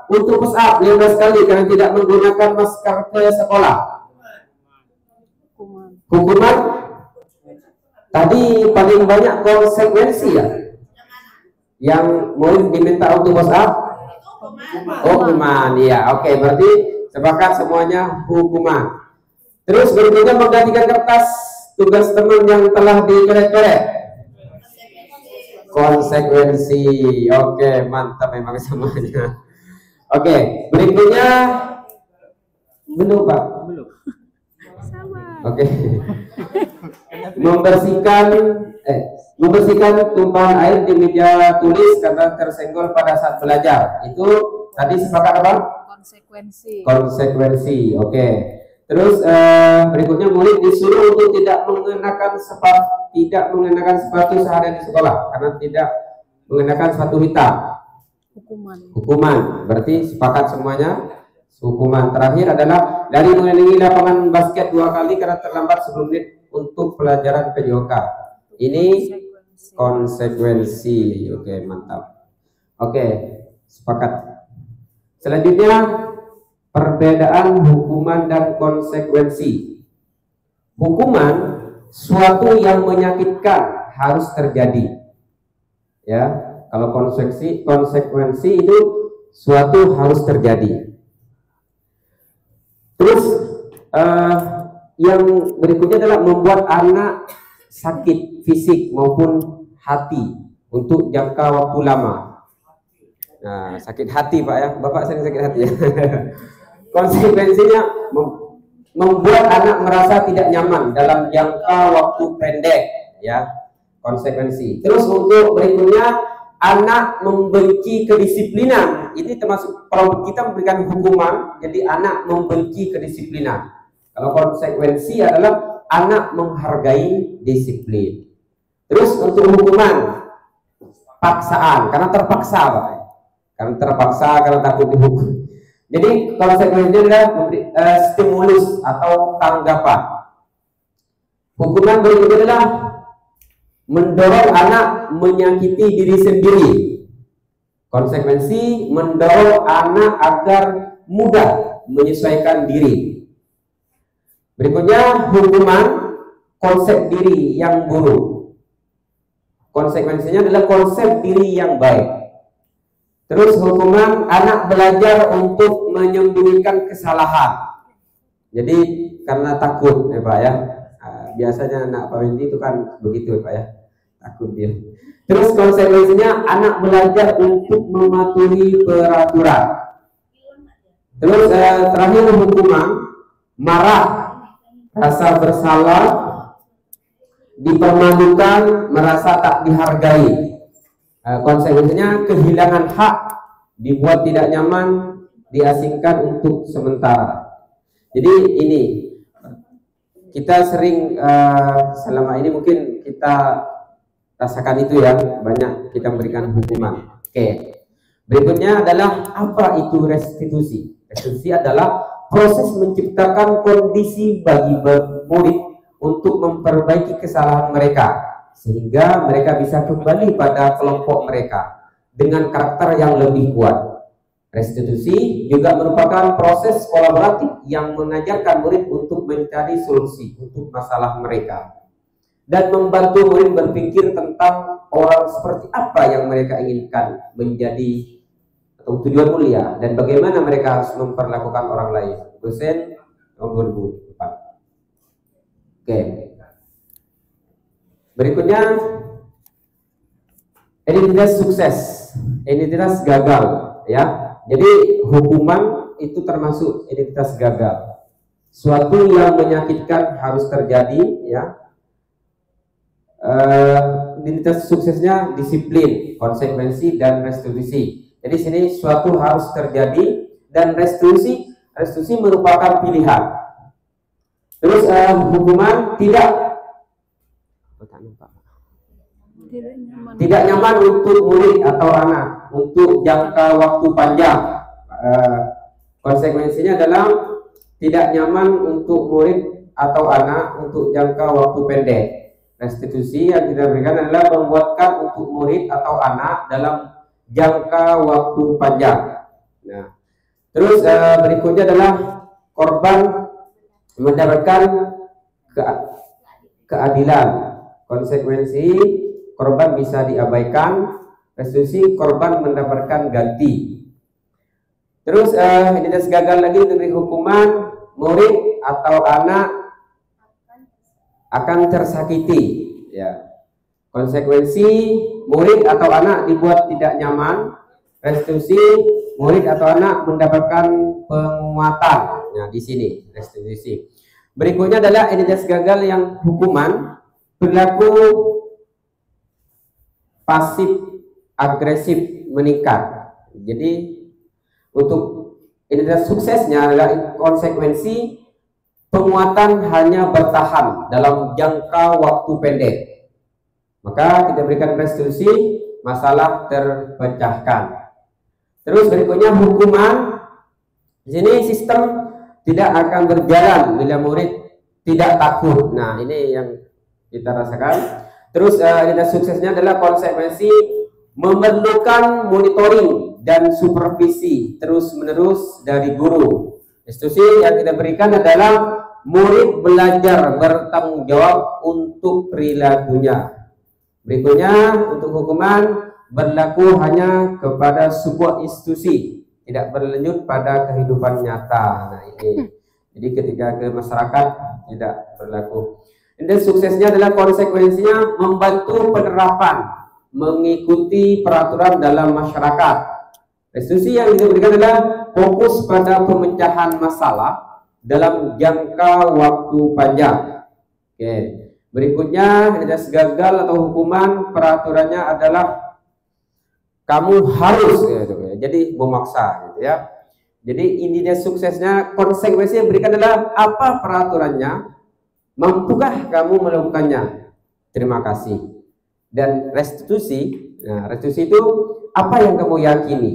untuk push up 15 kali karena tidak menggunakan masker ke sekolah. Hukuman. Tadi paling banyak konsekuensi ya. Yang murid diminta untuk push up? Hukuman. Ya, oke. Berarti sepakat semuanya hukuman. Terus berikutnya menggantikan kertas tugas teman yang telah dicoret-coret. Konsekuensi. Oke, mantap memang semuanya. Oke, berikutnya belum Pak? Belum. Oke. Membersihkan tumpahan air di meja tulis karena tersenggol pada saat belajar. Itu tadi sepakat apa? Konsekuensi. Oke. Terus berikutnya murid disuruh untuk tidak mengenakan sepatu seharian di sekolah karena tidak mengenakan sepatu hitam. Hukuman. Berarti sepakat semuanya. Hukuman terakhir adalah lari mengelilingi lapangan basket 2 kali karena terlambat 10 menit untuk pelajaran PJOK. Ini konsekuensi. Oke, mantap. Oke, sepakat. Selanjutnya perbedaan hukuman dan konsekuensi. Hukuman suatu yang menyakitkan harus terjadi. Ya, kalau konsekuensi itu suatu harus terjadi. Terus yang berikutnya adalah membuat anak sakit fisik maupun hati untuk jangka waktu lama. Nah, sakit hati Pak ya, Bapak sering sakit hati ya. Konsekuensinya membuat anak merasa tidak nyaman dalam jangka waktu pendek ya, konsekuensi. Terus untuk berikutnya anak membenci kedisiplinan. Ini termasuk kalau kita memberikan hukuman, jadi anak membenci kedisiplinan. Kalau konsekuensi adalah anak menghargai disiplin. Terus untuk hukuman paksaan, karena terpaksa Pak. Karena terpaksa, karena takut dihukum. Jadi konsekuensinya adalah stimulus atau tanggapan. Hukuman berikutnya adalah mendorong anak menyakiti diri sendiri. Konsekuensi mendorong anak agar mudah menyesuaikan diri. Berikutnya hukuman konsep diri yang buruk. Konsekuensinya adalah konsep diri yang baik. Terus hukuman anak belajar untuk menyembunyikan kesalahan. Jadi karena takut ya Pak ya. Biasanya anak Pak Wendy itu kan begitu Pak ya. Takut dia. Terus konsekuensinya anak belajar untuk mematuhi peraturan. Terus terakhir hukuman marah, rasa bersalah, dipermalukan, merasa tak dihargai. Konsekuensinya kehilangan hak, dibuat tidak nyaman, diasingkan untuk sementara. Jadi ini kita sering selama ini mungkin kita rasakan itu ya, banyak kita memberikan hukuman. Oke. Berikutnya adalah apa itu restitusi? Restitusi adalah proses menciptakan kondisi bagi murid untuk memperbaiki kesalahan mereka sehingga mereka bisa kembali pada kelompok mereka dengan karakter yang lebih kuat. Restitusi juga merupakan proses kolaboratif yang mengajarkan murid untuk mencari solusi untuk masalah mereka dan membantu murid berpikir tentang orang seperti apa yang mereka inginkan menjadi atau tujuan mulia dan bagaimana mereka harus memperlakukan orang lain. Dosen tahun 2004. Oke. Berikutnya identitas sukses, identitas gagal, ya. Jadi hukuman itu termasuk identitas gagal. Suatu yang menyakitkan harus terjadi, ya. Identitas suksesnya disiplin, konsekuensi dan restitusi. Jadi sini suatu harus terjadi dan restitusi merupakan pilihan. Terus hukuman tidak nyaman untuk murid atau anak untuk jangka waktu panjang. Konsekuensinya adalah tidak nyaman untuk murid atau anak untuk jangka waktu pendek. Restitusi yang kita berikan adalah membuatkan untuk murid atau anak dalam jangka waktu panjang. Nah, terus berikutnya adalah korban mendapatkan keadilan. Konsekuensi korban bisa diabaikan, restitusi korban mendapatkan ganti. Terus identitas gagal lagi untuk hukuman, murid atau anak akan tersakiti, ya. Konsekuensi murid atau anak dibuat tidak nyaman, restitusi murid atau anak mendapatkan penguatan. Nah, di sini restitusi. Berikutnya adalah identitas gagal yang hukuman berlaku pasif agresif meningkat. Jadi untuk identitas suksesnya adalah konsekuensi penguatan hanya bertahan dalam jangka waktu pendek. Maka kita berikan restitusi, masalah terpecahkan. Terus berikutnya hukuman. Di sini sistem tidak akan berjalan bila murid tidak takut. Nah, ini yang kita rasakan. Terus identitas suksesnya adalah konsekuensi memerlukan monitoring dan supervisi terus-menerus dari guru. Restitusi yang kita berikan adalah murid belajar bertanggung jawab untuk perilakunya. Berikutnya untuk hukuman berlaku hanya kepada sebuah institusi, tidak berlanjut pada kehidupan nyata. Nah, ini jadi ketika ke masyarakat tidak berlaku. Dan suksesnya adalah konsekuensinya membantu penerapan, mengikuti peraturan dalam masyarakat. Restitusi yang diberikan adalah fokus pada pemecahan masalah dalam jangka waktu panjang. Oke. Berikutnya identitas gagal atau hukuman peraturannya adalah kamu harus, gitu, ya. Jadi memaksa, gitu ya. Jadi identitas suksesnya, konsekuensi yang diberikan adalah apa peraturannya, mampukah kamu melakukannya? Terima kasih. Dan restitusi, nah, restitusi itu apa yang kamu yakini,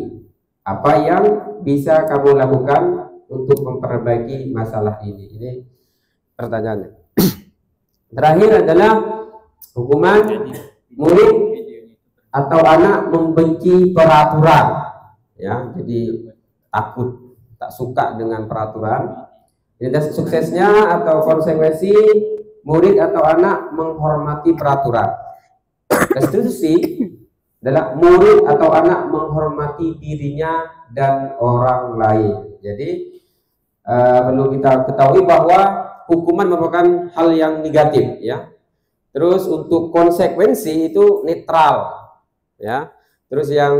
apa yang bisa kamu lakukan untuk memperbaiki masalah ini. Ini pertanyaannya. Terakhir adalah hukuman murid atau anak membenci peraturan, ya. Jadi takut, tak suka dengan peraturan. Identitas suksesnya atau konsekuensi murid atau anak menghormati peraturan. Restitusi adalah murid atau anak menghormati dirinya dan orang lain. Jadi perlu kita ketahui bahwa hukuman merupakan hal yang negatif, ya. Terus untuk konsekuensi itu netral, ya. Terus yang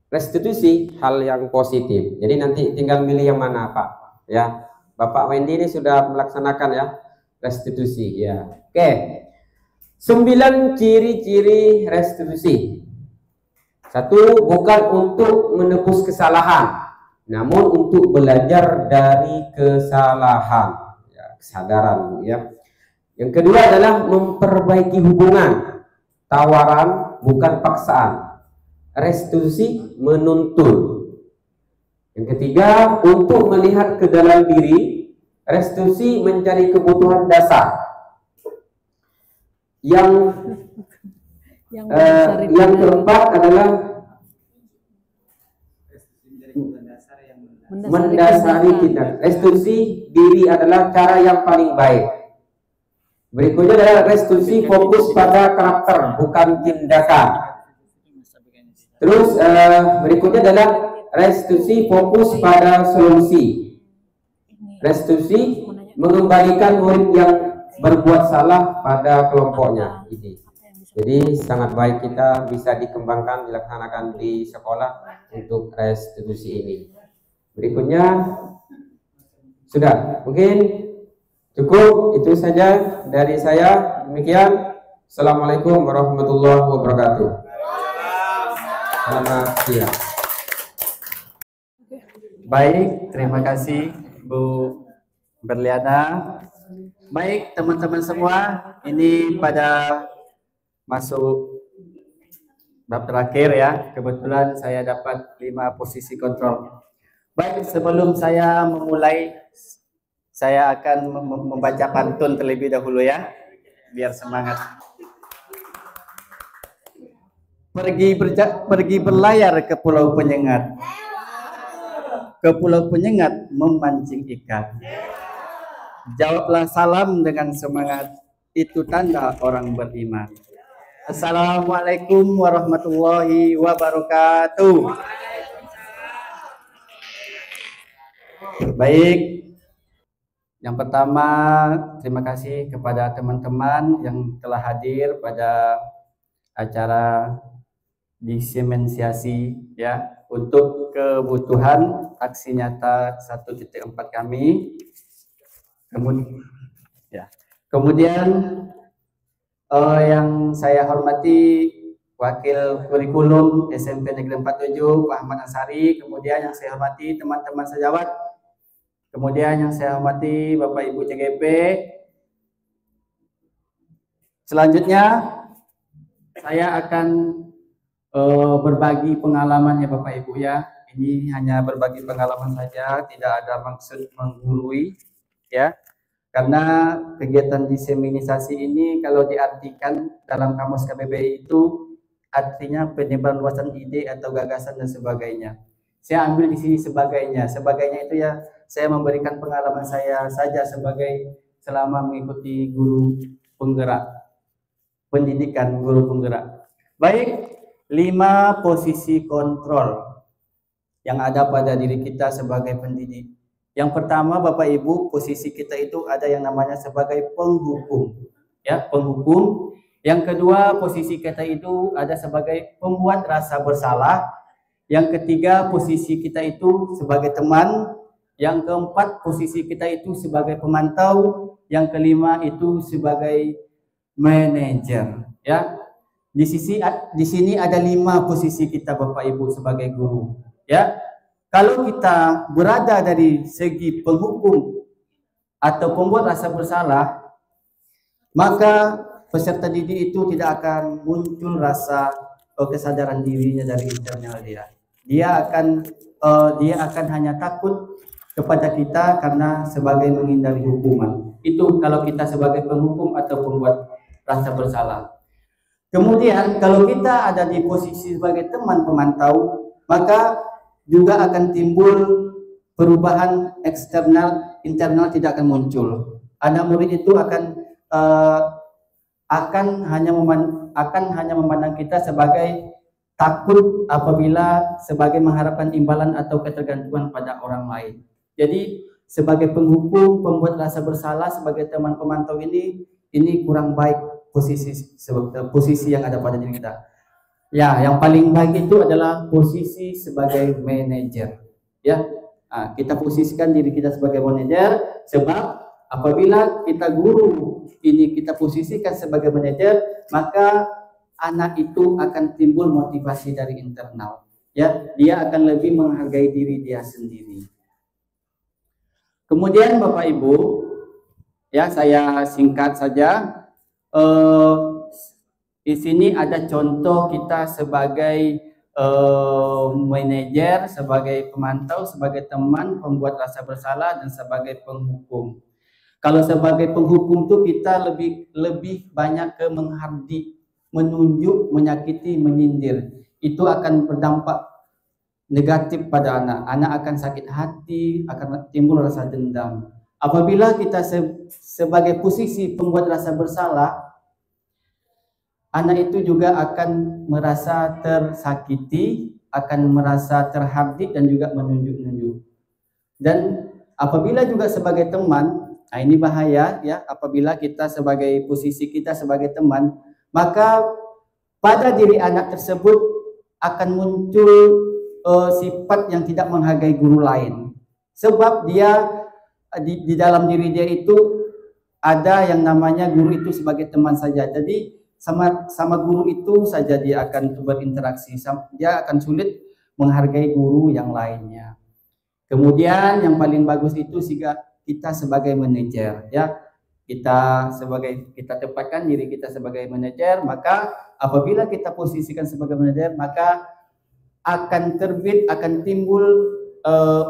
restitusi hal yang positif. Jadi nanti tinggal milih yang mana, Pak, ya. Bapak Wendy ini sudah melaksanakan, ya, restitusi, ya. Oke. 9 ciri-ciri restitusi. 1, bukan untuk menebus kesalahan. namun untuk belajar dari kesalahan, ya, kesadaran, ya. Yang kedua adalah memperbaiki hubungan, tawaran bukan paksaan, restitusi menuntun. Yang ketiga, untuk melihat ke dalam diri, restitusi mencari kebutuhan dasar. Yang keempat adalah mendasari tindak. Restitusi diri adalah cara yang paling baik. Berikutnya adalah restitusi fokus pada karakter, bukan tindakan. Terus berikutnya adalah restitusi fokus pada solusi. Restitusi mengembalikan murid yang berbuat salah pada kelompoknya. Jadi sangat baik kita bisa dikembangkan, dilaksanakan di sekolah untuk restitusi ini. Berikutnya sudah, mungkin cukup itu saja dari saya. Demikian. Assalamualaikum warahmatullahi wabarakatuh. Selamat siang. Baik, terima kasih Bu Berliana. Baik teman-teman semua, ini pada masuk bab terakhir ya. Kebetulan saya dapat 5 posisi kontrol. Baik, sebelum saya memulai, saya akan membaca pantun terlebih dahulu ya, biar semangat. Pergi berlayar ke Pulau Penyengat. Ke Pulau Penyengat memancing ikan. Jawablah salam dengan semangat, itu tanda orang beriman. Assalamualaikum warahmatullahi wabarakatuh. Baik, yang pertama terima kasih kepada teman-teman yang telah hadir pada acara disemensiasi ya untuk kebutuhan aksi nyata 1.4 kami. Kemudian yang saya hormati Wakil Kurikulum SMP Negeri 47 Pak Ahmad Ansari, kemudian yang saya hormati teman-teman sejawat, kemudian yang saya hormati Bapak Ibu CGP. Selanjutnya saya akan berbagi pengalaman ya Bapak Ibu ya. Ini hanya berbagi pengalaman saja, tidak ada maksud menggurui ya. Karena kegiatan diseminisasi ini kalau diartikan dalam kamus KBBI itu artinya penyebaran luasan ide atau gagasan dan sebagainya. Saya ambil di sini sebagainya. Sebagainya itu ya saya memberikan pengalaman saya saja sebagai selama mengikuti guru penggerak pendidikan, guru penggerak. Baik, 5 posisi kontrol yang ada pada diri kita sebagai pendidik. Yang pertama Bapak Ibu, posisi kita itu ada yang namanya sebagai penghukum. Ya, penghukum. Yang kedua, posisi kita itu ada sebagai pembuat rasa bersalah. Yang ketiga, posisi kita itu sebagai teman. Yang keempat, posisi kita itu sebagai pemantau. Yang kelima itu sebagai manajer. Ya. Di sini ada 5 posisi kita Bapak Ibu sebagai guru. Ya. Kalau kita berada dari segi penghukum atau pembuat rasa bersalah, maka peserta didik itu tidak akan muncul rasa kesadaran dirinya dari internal dia. Dia akan hanya takut kepada kita karena sebagai menghindari hukuman. Itu kalau kita sebagai penghukum atau pembuat rasa bersalah. Kemudian kalau kita ada di posisi sebagai teman pemantau, maka juga akan timbul perubahan eksternal, internal tidak akan muncul. Anak murid itu akan hanya memandang kita sebagai takut apabila sebagai mengharapkan imbalan atau ketergantungan pada orang lain. Jadi sebagai penghukum, pembuat rasa bersalah, sebagai teman pemantau ini kurang baik posisi yang ada pada diri kita. Ya, yang paling baik itu adalah posisi sebagai manajer. Ya, kita posisikan diri kita sebagai manajer, sebab apabila kita guru ini kita posisikan sebagai manajer, maka anak itu akan timbul motivasi dari internal. ya, dia akan lebih menghargai diri dia sendiri. Kemudian Bapak Ibu, ya saya singkat saja. Di sini ada contoh kita sebagai manajer, sebagai pemantau, sebagai teman, pembuat rasa bersalah, dan sebagai penghukum. Kalau sebagai penghukum tuh kita lebih banyak ke menghardik, menunjuk, menyakiti, menyindir. Itu akan berdampak negatif pada anak. Anak akan sakit hati, akan timbul rasa dendam. Apabila kita sebagai posisi pembuat rasa bersalah, anak itu juga akan merasa tersakiti, akan merasa terhardik dan juga menunjuk-nunjuk. Dan apabila juga sebagai teman, nah ini bahaya ya, apabila kita sebagai posisi kita sebagai teman, maka pada diri anak tersebut akan muncul sifat yang tidak menghargai guru lain. Sebab dia di dalam diri dia itu ada yang namanya guru itu sebagai teman saja. Jadi sama guru itu saja dia akan berinteraksi, dia akan sulit menghargai guru yang lainnya. Kemudian yang paling bagus itu kita sebagai manajer, ya, kita tempatkan diri kita sebagai manajer, maka apabila kita posisikan sebagai manajer, maka akan timbul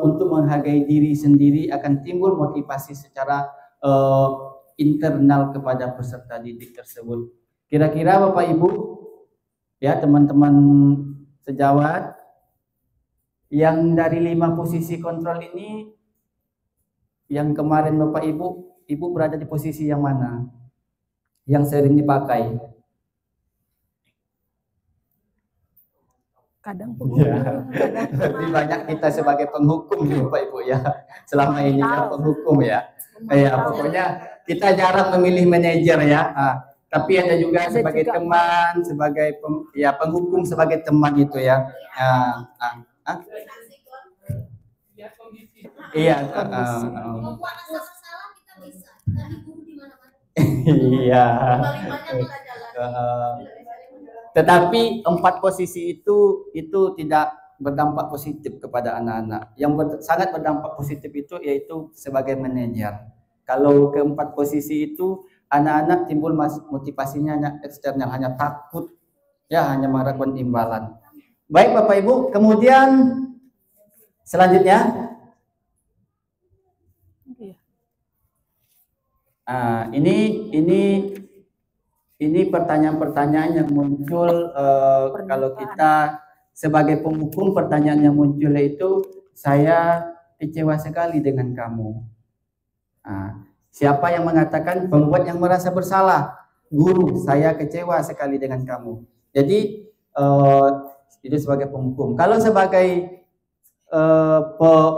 untuk menghargai diri sendiri, akan timbul motivasi secara internal kepada peserta didik tersebut. Kira-kira Bapak Ibu, ya teman-teman sejawat, yang dari 5 posisi kontrol ini, yang kemarin Bapak Ibu berada di posisi yang mana? Yang sering dipakai? Kadang penghukum, Ya. Lebih banyak kita sebagai penghukum Bapak Ibu ya. Selama ini ya penghukum ya. Ya pokoknya kita jarang memilih manajer ya. Tapi ada juga sebagai teman, sebagai penghukum sebagai teman itu ya. Iya. Iya. Tetapi 4 posisi itu tidak berdampak positif kepada anak-anak. Yang sangat berdampak positif itu yaitu sebagai manajer. Kalau ke-4 posisi itu anak-anak timbul motivasinya hanya eksternal, hanya takut, ya hanya mengharapkan imbalan. Baik Bapak Ibu, kemudian selanjutnya, ini pertanyaan-pertanyaan yang muncul kalau kita sebagai penghukum, pertanyaan yang muncul itu, saya kecewa sekali dengan kamu. Siapa yang mengatakan? Pembuat yang merasa bersalah. Guru, saya kecewa sekali dengan kamu. Jadi itu sebagai penghukum. Kalau sebagai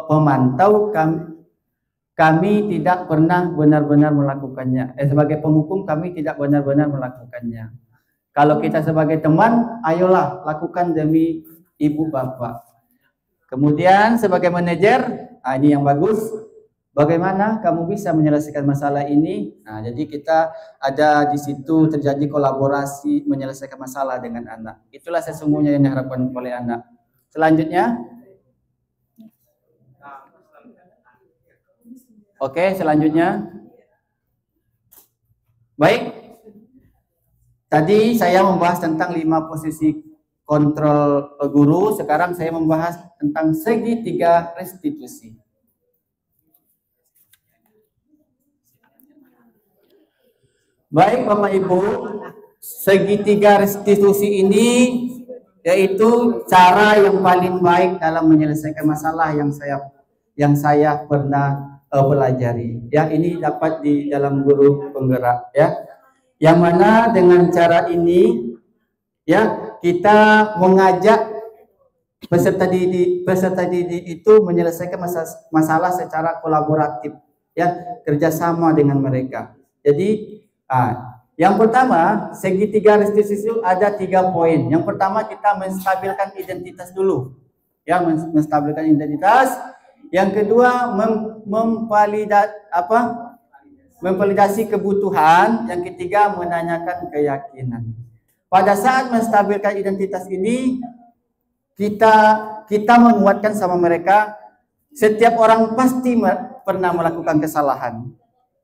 pemantau, kami tidak pernah benar-benar melakukannya. Sebagai penghukum kami tidak benar-benar melakukannya. Kalau kita sebagai teman, ayolah lakukan demi ibu bapak. Kemudian sebagai manajer, ini yang bagus. Bagaimana kamu bisa menyelesaikan masalah ini? Nah, jadi kita ada di situ terjadi kolaborasi menyelesaikan masalah dengan anak. Itulah sesungguhnya yang diharapkan oleh anak. Selanjutnya. Oke, selanjutnya. Baik. Tadi saya membahas tentang 5 posisi kontrol guru. Sekarang saya membahas tentang segitiga restitusi. Baik Bapak Ibu, segitiga restitusi ini yaitu cara yang paling baik dalam menyelesaikan masalah yang saya pernah pelajari. Ya, ini dapat di dalam guru penggerak ya. Yang mana dengan cara ini ya kita mengajak peserta didik itu menyelesaikan masalah secara kolaboratif ya, kerjasama dengan mereka. Jadi yang pertama, segitiga restitusi itu ada 3 poin. Yang pertama kita menstabilkan identitas dulu. Ya, menstabilkan identitas. Yang kedua memvalidasi kebutuhan. Yang ketiga menanyakan keyakinan. Pada saat menstabilkan identitas ini, kita menguatkan sama mereka. Setiap orang pasti pernah melakukan kesalahan.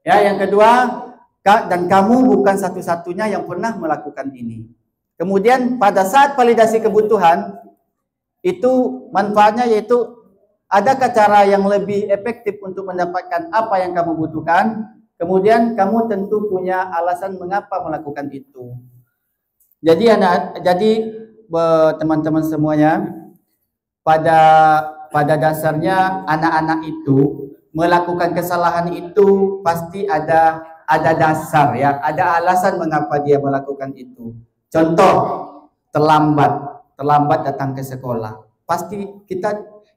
Ya, yang kedua, dan kamu bukan satu-satunya yang pernah melakukan ini. Kemudian pada saat validasi kebutuhan, itu manfaatnya yaitu adakah cara yang lebih efektif untuk mendapatkan apa yang kamu butuhkan? Kemudian kamu tentu punya alasan mengapa melakukan itu. Jadi teman-teman semuanya, pada dasarnya anak-anak itu melakukan kesalahan itu pasti ada dasar ya, ada alasan mengapa dia melakukan itu. Contoh, terlambat datang ke sekolah. Pasti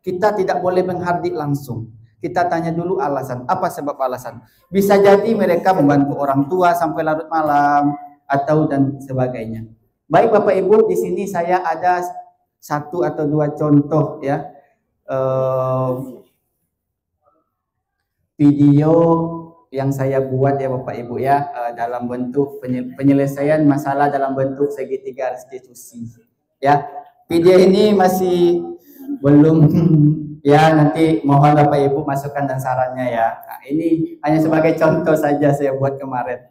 kita tidak boleh menghardik langsung. Kita tanya dulu alasan, apa sebab alasan? Bisa jadi mereka membantu orang tua sampai larut malam atau dan sebagainya. Baik Bapak Ibu, di sini saya ada 1 atau 2 contoh ya. Video yang saya buat ya Bapak Ibu ya, dalam bentuk penyelesaian masalah dalam bentuk segitiga restitusi ya. Video ini masih belum ya, nanti mohon Bapak Ibu masukan dan sarannya ya. Nah, ini hanya sebagai contoh saja saya buat kemarin.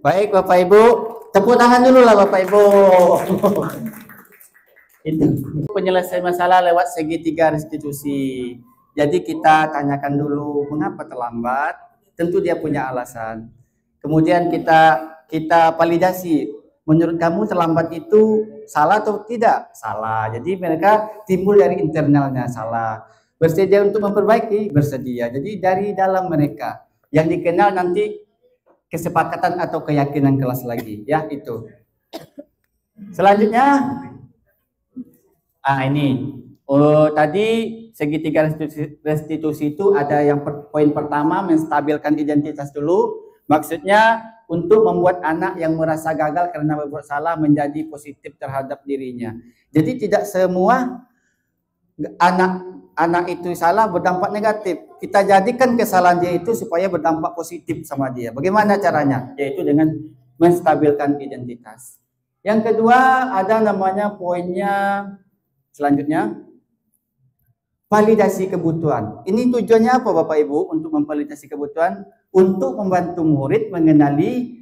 Baik Bapak Ibu, tepuk tangan dulu lah Bapak Ibu. Itu penyelesaian masalah lewat segitiga restitusi. Jadi kita tanyakan dulu mengapa terlambat. Tentu dia punya alasan. Kemudian kita validasi. Menurut kamu terlambat itu salah atau tidak? Salah. Jadi mereka timbul dari internalnya salah. Bersedia untuk memperbaiki? Bersedia. Jadi dari dalam mereka yang dikenal nanti kesepakatan atau keyakinan kelas lagi ya itu. Selanjutnya ini tadi segitiga restitusi itu ada yang poin pertama menstabilkan identitas dulu, maksudnya untuk membuat anak yang merasa gagal karena berbuat salah menjadi positif terhadap dirinya. Jadi tidak semua anak itu salah berdampak negatif. Kita jadikan kesalahan dia itu supaya berdampak positif sama dia. Bagaimana caranya? Yaitu dengan menstabilkan identitas. Yang kedua ada namanya poinnya selanjutnya validasi kebutuhan. Ini tujuannya apa Bapak Ibu untuk memvalidasi kebutuhan? Untuk membantu murid mengenali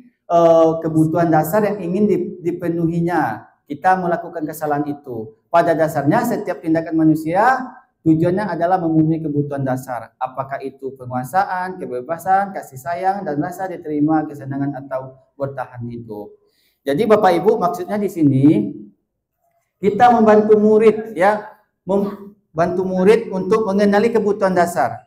kebutuhan dasar yang ingin dipenuhinya. Kita melakukan kesalahan itu. Pada dasarnya setiap tindakan manusia tujuannya adalah memenuhi kebutuhan dasar. Apakah itu penguasaan, kebebasan, kasih sayang, dan rasa diterima, kesenangan atau bertahan hidup. Jadi Bapak Ibu maksudnya di sini kita membantu murid ya, membantu murid untuk mengenali kebutuhan dasar.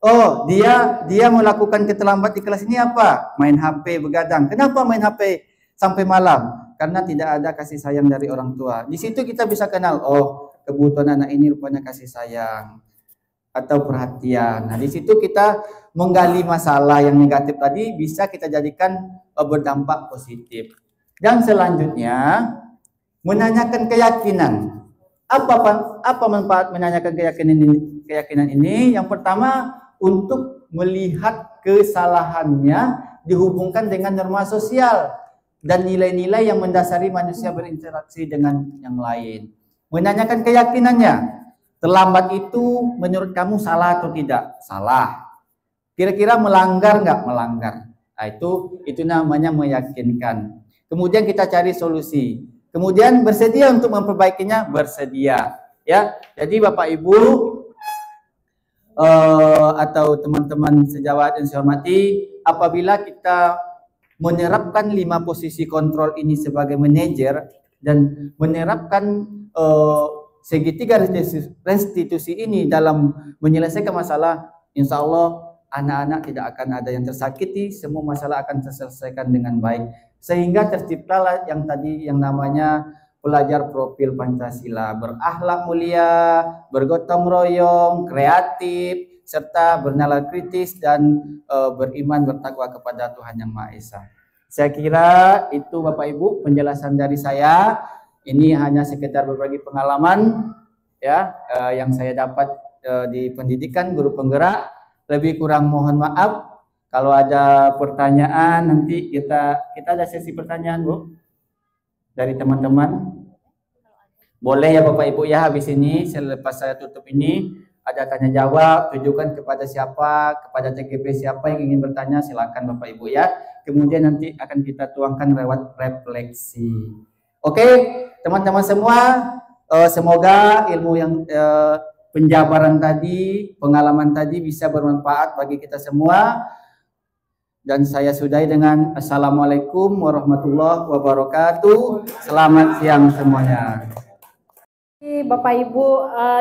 Oh, dia melakukan keterlambat di kelas ini apa? Main HP begadang. Kenapa main HP sampai malam? Karena tidak ada kasih sayang dari orang tua. Di situ kita bisa kenal, oh, kebutuhan anak ini rupanya kasih sayang atau perhatian. Nah, di situ kita menggali masalah yang negatif tadi bisa kita jadikan berdampak positif. Dan selanjutnya menanyakan keyakinan. Apa manfaat menanyakan keyakinan ini? Yang pertama untuk melihat kesalahannya dihubungkan dengan norma sosial dan nilai-nilai yang mendasari manusia berinteraksi dengan yang lain. Menanyakan keyakinannya, terlambat itu menurut kamu salah atau tidak? Salah. Kira-kira melanggar nggak? Melanggar. Nah, itu namanya meyakinkan. Kemudian kita cari solusi. Kemudian bersedia untuk memperbaikinya, bersedia. Ya, jadi Bapak Ibu atau teman-teman sejawat yang saya hormati, apabila kita menerapkan 5 posisi kontrol ini sebagai manajer dan menerapkan segitiga restitusi ini dalam menyelesaikan masalah, insya Allah anak-anak tidak akan ada yang tersakiti, semua masalah akan terselesaikan dengan baik, sehingga terciptalah yang tadi yang namanya pelajar profil Pancasila, berakhlak mulia, bergotong royong, kreatif, serta bernalar kritis dan beriman bertakwa kepada Tuhan Yang Maha Esa. Saya kira itu Bapak Ibu penjelasan dari saya. Ini hanya sekedar berbagi pengalaman ya yang saya dapat di pendidikan guru penggerak. Lebih kurang mohon maaf. Kalau ada pertanyaan nanti kita ada sesi pertanyaan, Bu, dari teman-teman. Boleh ya Bapak Ibu ya, habis ini selepas saya tutup ini ada tanya jawab, tujukan kepada siapa, kepada TGP siapa yang ingin bertanya, silakan Bapak Ibu ya. Kemudian nanti akan kita tuangkan lewat refleksi. Oke, teman-teman semua, semoga ilmu yang penjabaran tadi, pengalaman tadi bisa bermanfaat bagi kita semua. Dan saya sudahi dengan Assalamualaikum warahmatullahi wabarakatuh. Selamat siang semuanya. Bapak Ibu,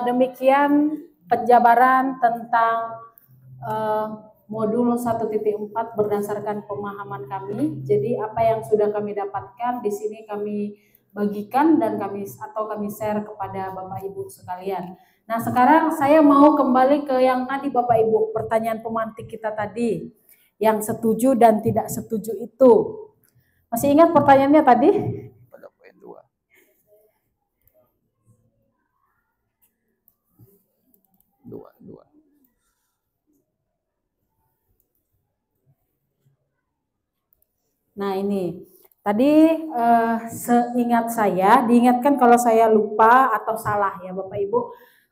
demikian penjabaran tentang modul 1.4 berdasarkan pemahaman kami. Jadi apa yang sudah kami dapatkan di sini kami bagikan dan kami share kepada Bapak Ibu sekalian. Nah, sekarang saya mau kembali ke yang tadi Bapak Ibu, pertanyaan pemantik kita tadi, yang setuju dan tidak setuju itu. Masih ingat pertanyaannya tadi? Pada poin 2. Nah, ini tadi seingat saya, diingatkan kalau saya lupa atau salah ya Bapak Ibu.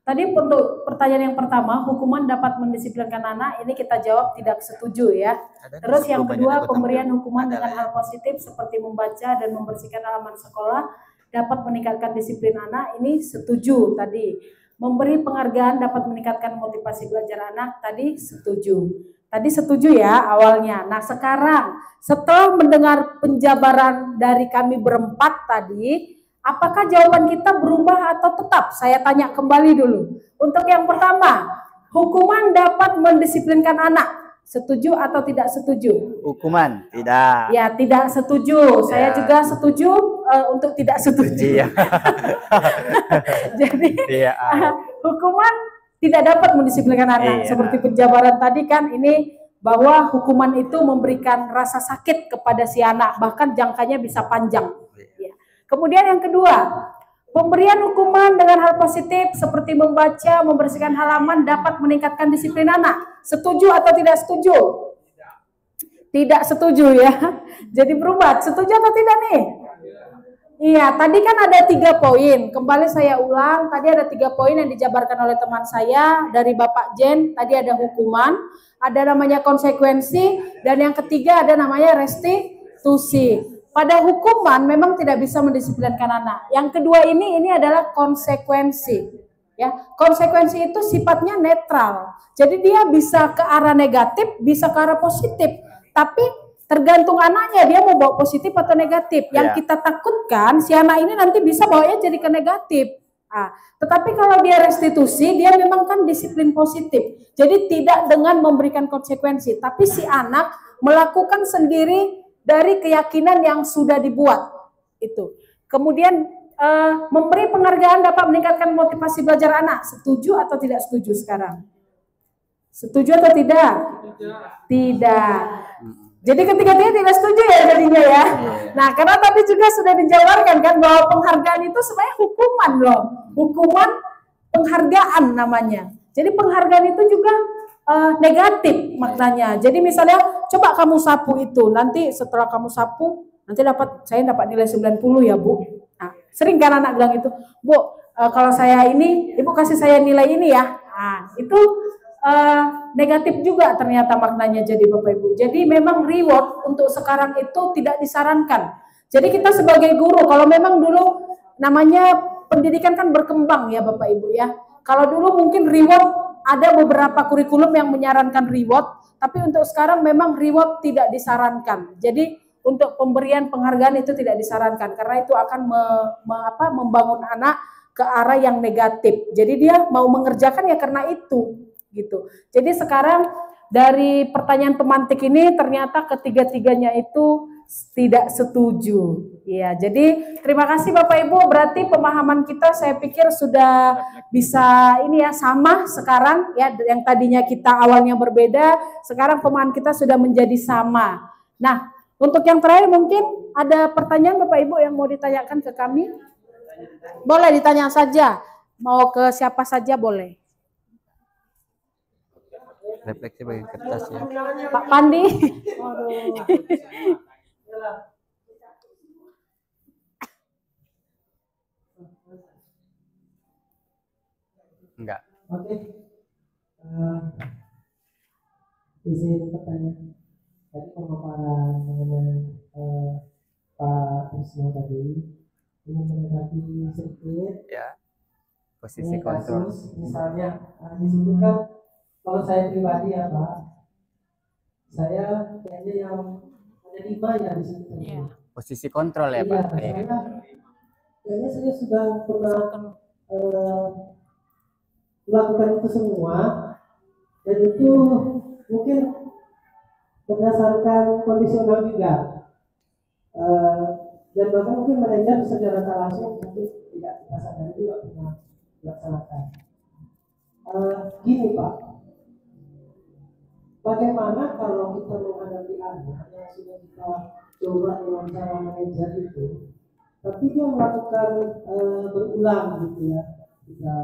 Tadi untuk pertanyaan yang pertama, hukuman dapat mendisiplinkan anak, ini kita jawab tidak setuju ya. Terus yang kedua, pemberian hukuman dengan hal positif seperti membaca dan membersihkan halaman sekolah dapat meningkatkan disiplin anak, ini setuju tadi. Memberi penghargaan dapat meningkatkan motivasi belajar anak, tadi setuju. Tadi setuju ya awalnya. Nah, sekarang setelah mendengar penjabaran dari kami berempat tadi, apakah jawaban kita berubah atau tetap? Saya tanya kembali dulu. Untuk yang pertama, hukuman dapat mendisiplinkan anak. Setuju atau tidak setuju? Hukuman, tidak. Ya, tidak setuju. Saya juga setuju untuk tidak setuju. Iya. Jadi, hukuman tidak dapat mendisiplinkan anak. Seperti penjabaran tadi kan ini bahwa hukuman itu memberikan rasa sakit kepada si anak, bahkan jangkanya bisa panjang. Kemudian yang kedua, pemberian hukuman dengan hal positif seperti membaca, membersihkan halaman dapat meningkatkan disiplin anak. Setuju atau tidak setuju? Tidak setuju ya. Jadi berubah, setuju atau tidak nih? Iya, tadi kan ada 3 poin. Kembali saya ulang, tadi ada 3 poin yang dijabarkan oleh teman saya dari Bapak Jen. Tadi ada hukuman, ada namanya konsekuensi, dan yang ketiga ada namanya restitusi. Pada hukuman memang tidak bisa mendisiplinkan anak. Yang kedua ini adalah konsekuensi. Ya, konsekuensi itu sifatnya netral. Jadi dia bisa ke arah negatif, bisa ke arah positif. Tapi tergantung anaknya dia mau bawa positif atau negatif. Yang kita takutkan si anak ini nanti bisa bawanya jadi ke negatif. Nah, tetapi kalau dia restitusi, dia memang kan disiplin positif. Jadi tidak dengan memberikan konsekuensi, tapi si anak melakukan sendiri dari keyakinan yang sudah dibuat itu. Kemudian memberi penghargaan dapat meningkatkan motivasi belajar anak. Setuju atau tidak setuju sekarang? Setuju atau tidak? Tidak. Jadi ketiga-tiga tidak setuju ya jadinya ya. Nah, karena tadi juga sudah dijabarkan kan bahwa penghargaan itu sebenarnya hukuman loh. Hukuman penghargaan namanya. Jadi penghargaan itu juga negatif maknanya. Jadi misalnya coba kamu sapu itu, nanti setelah kamu sapu nanti saya dapat nilai 90 ya Bu. Nah, sering kan anak bilang itu, Bu, kalau saya ini, Ibu kasih saya nilai ini ya. Nah, itu negatif juga ternyata maknanya jadi Bapak Ibu. Jadi memang reward untuk sekarang itu tidak disarankan. Jadi kita sebagai guru, kalau memang dulu namanya pendidikan kan berkembang ya Bapak Ibu ya. Kalau dulu mungkin reward ada beberapa kurikulum yang menyarankan reward, tapi untuk sekarang memang reward tidak disarankan. Jadi untuk pemberian penghargaan itu tidak disarankan karena itu akan membangun anak ke arah yang negatif. Jadi dia mau mengerjakan ya karena itu gitu. Jadi sekarang dari pertanyaan pemantik ini ternyata ketiga-tiganya itu tidak setuju. Ya, jadi terima kasih Bapak Ibu. Berarti pemahaman kita saya pikir sudah bisa ini ya sama sekarang ya, yang tadinya kita awalnya berbeda, sekarang pemahaman kita sudah menjadi sama. Nah, untuk yang terakhir mungkin ada pertanyaan Bapak Ibu yang mau ditanyakan ke kami? Boleh ditanya saja. Mau ke siapa saja boleh. Refleksi bagi kertas ya. Pak Pandi. Enggak. Oke. Izin pertanyaan. Tadi pemaparan mengenai Pak Krisno tadi ini menanggapi sedikit. Ya. Posisi Ini kontrol. kasus, misalnya di situ kan kalau saya pribadi ya Pak, saya kayaknya yang ada 5 ya di situ. Iya. Posisi kontrol ya Iya, Pak. kayaknya saya sudah pernah melakukan itu semua, dan itu mungkin berdasarkan kondisional juga, dan bahkan mungkin manajer secara tak langsung mungkin tidak kita sadari juga pernah dilaksanakan. Gini Pak, bagaimana kalau kita menghadapi anak yang sudah kita coba dengan cara manajer itu, tapi dia melakukan berulang gitu ya, kita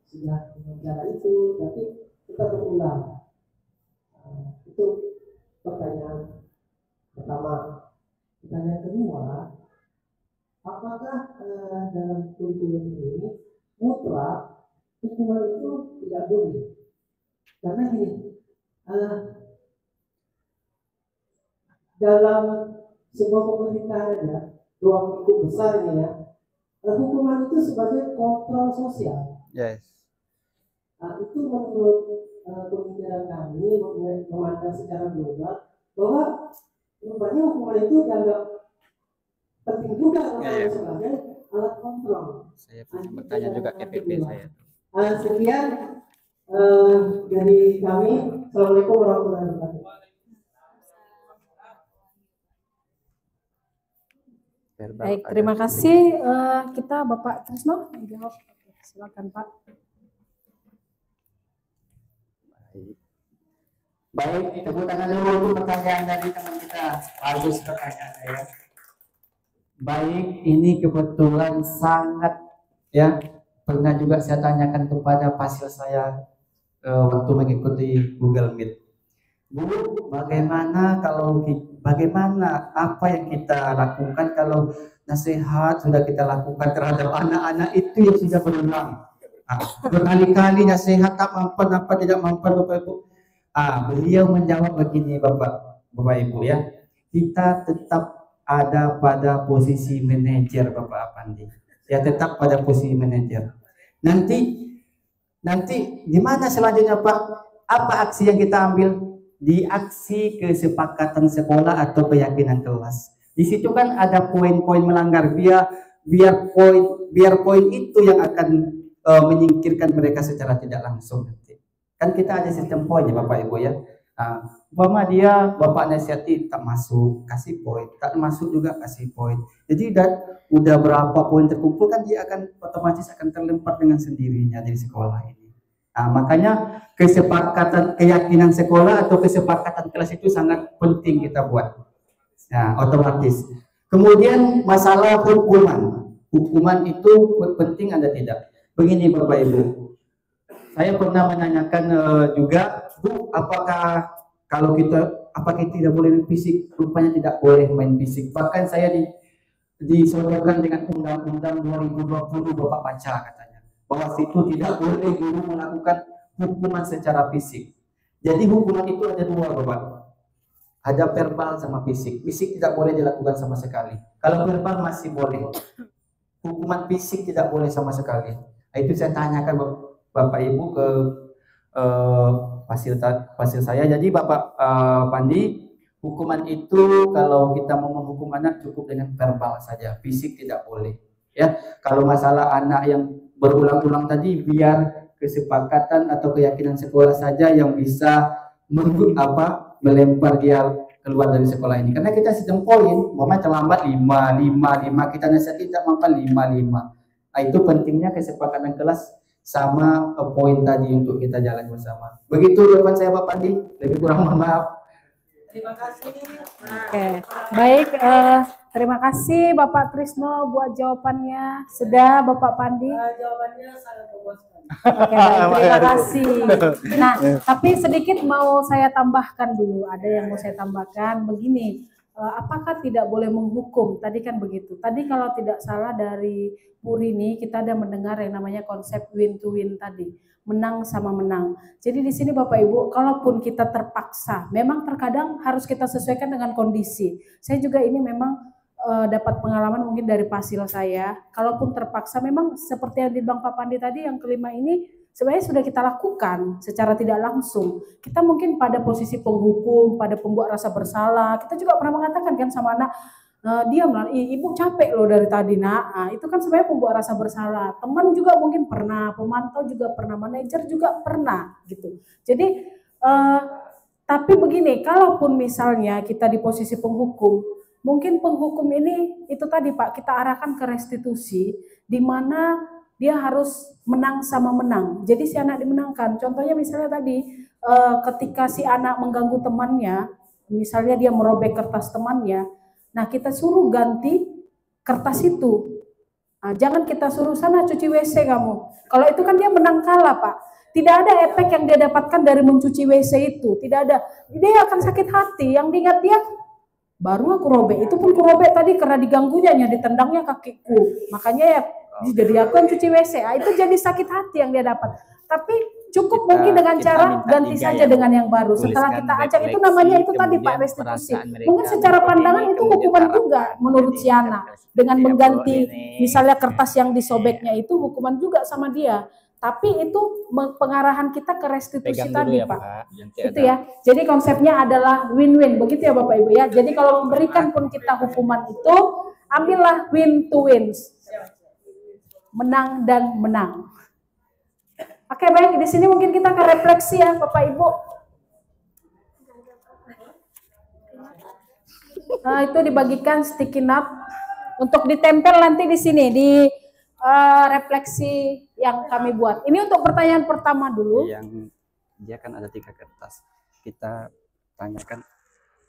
sudah dengan cara itu, tapi kita berulang. Itu pertanyaan pertama. Pertanyaan kedua, apakah dalam kurikulum ini mutlak hukuman itu tidak boleh? Karena gini, dalam sebuah pemerintahan aja, ruang lingkup besar ini ya, hukuman itu sebagai kontrol sosial. Yes. Itu menurut pemikiran kami memandang secara global bahwa rupanya hukuman itu dianggap penting juga sebagai alat kontrol. Saya bertanya juga ke PP saya. Sekian dari kami. Assalamualaikum warahmatullahi wabarakatuh. Baik, terima kasih. Kita Bapak Krisno menjawab. Silakan Pak. Baik, tepuk tangan dulu untuk pertanyaan dari teman kita. Bagus pertanyaannya ya. Baik, ini kebetulan sangat ya, pernah juga saya tanyakan kepada pasien saya waktu mengikuti Google Meet. Bu, bagaimana apa yang kita lakukan kalau nasihat sudah kita lakukan terhadap anak-anak itu yang sudah berulang. Berkali-kali nasihat tak mampu, apa tidak mampu Bapak Ibu. Beliau menjawab begini Bapak Ibu ya. Kita tetap ada pada posisi manajer Bapak Apandi. Ya, tetap pada posisi manajer. Nanti di mana selanjutnya Pak? Apa aksi yang kita ambil? Di aksi kesepakatan sekolah atau keyakinan kelas. Di situ kan ada poin-poin melanggar, biar poin itu yang akan menyingkirkan mereka secara tidak langsung nanti. Kan kita ada sistem poinnya Bapak Ibu ya. Umpama dia Bapak nasihati tak masuk, kasih poin, tak masuk juga kasih poin. Jadi udah berapa poin terkumpul kan dia akan otomatis akan terlempar dengan sendirinya dari sekolah ini. Makanya kesepakatan keyakinan sekolah atau kesepakatan kelas itu sangat penting kita buat. Otomatis. Kemudian masalah hukuman itu penting ada tidak? Begini Bapak Ibu, saya pernah menanyakan juga, Bu, apakah kita tidak boleh main fisik? Rupanya tidak boleh main fisik. Bahkan saya disodorkan dengan Undang-Undang 2020 Bapak baca katanya bahwa situ tidak boleh guru melakukan hukuman secara fisik. Jadi hukuman itu ada dua, Bapak. Ada verbal sama fisik. Fisik tidak boleh dilakukan sama sekali. Kalau verbal masih boleh. Hukuman fisik tidak boleh sama sekali. Nah, itu saya tanyakan Bapak Ibu ke fasil saya. Jadi Bapak Pandi, hukuman itu kalau kita mau menghukum anak cukup dengan verbal saja. Fisik tidak boleh. Ya, kalau masalah anak yang berulang-ulang tadi, biar kesepakatan atau keyakinan sekolah saja yang bisa melempar dia keluar dari sekolah ini. Karena kita sedang poin, mama terlambat 5, kita nasihati tidak mampu 5. Nah, itu pentingnya kesepakatan kelas sama poin tadi untuk kita jalan bersama. Begitu jawaban saya Pak Pandi, lebih kurang mohon maaf. Terima kasih. Oke, baik. Terima kasih Bapak Trisno buat jawabannya. Sudah Bapak Pandi? Jawabannya sangat memuaskan. Oke, baik, terima kasih. Nah, tapi sedikit mau saya tambahkan dulu. Ada yang mau saya tambahkan. Begini, apakah tidak boleh menghukum? Tadi kan begitu. Tadi kalau tidak salah dari Purini kita ada mendengar yang namanya konsep win to win tadi. Menang sama menang. Jadi di sini Bapak Ibu, kalaupun kita terpaksa, memang terkadang harus kita sesuaikan dengan kondisi. Saya juga ini memang dapat pengalaman mungkin dari pasil saya. Kalaupun terpaksa, memang seperti yang dibilang Pak Pandi tadi, yang kelima ini sebenarnya sudah kita lakukan secara tidak langsung. Kita mungkin pada posisi penghukum, pada pembuat rasa bersalah. Kita juga pernah mengatakan kan sama anak, dia bilang, ibu capek loh dari tadi nak. Nah, itu kan sebenarnya pembuat rasa bersalah. Teman juga mungkin pernah, pemantau juga pernah, manajer juga pernah gitu. Jadi tapi begini, kalaupun misalnya kita di posisi penghukum, mungkin penghukum ini itu tadi Pak, kita arahkan ke restitusi, di mana dia harus menang sama menang. Jadi si anak dimenangkan. Contohnya misalnya tadi ketika si anak mengganggu temannya, misalnya dia merobek kertas temannya, nah kita suruh ganti kertas itu. Nah, jangan kita suruh sana cuci WC kamu. Kalau itu kan dia menang kalah Pak. Tidak ada efek yang dia dapatkan dari mencuci WC itu. Tidak ada. Dia akan sakit hati. Yang diingat dia, baru aku robek. Itu pun aku robek tadi karena diganggunya, ditendangnya kakiku. Makanya ya jadi aku yang cuci WC. Nah, itu jadi sakit hati yang dia dapat. Tapi cukup mungkin dengan cara ganti saja dengan yang baru. Setelah kita ajak, itu namanya itu tadi Pak restitusi. Mungkin secara pandangan itu hukuman juga menurut si anak. Dengan mengganti misalnya kertas yang disobeknya itu hukuman juga sama dia. Tapi itu pengarahan kita ke restitusi tadi Pak. Itu ya. Jadi konsepnya adalah win-win. Begitu ya Bapak Ibu ya. Jadi kalau memberikan pun kita hukuman itu, ambillah win to wins. Menang dan menang. Oke baik, di sini mungkin kita akan refleksi ya Bapak Ibu. Nah, itu dibagikan sticky note untuk ditempel nanti di sini di refleksi yang kami buat. Ini untuk pertanyaan pertama dulu. Yang dia kan ada 3 kertas. Kita tanyakan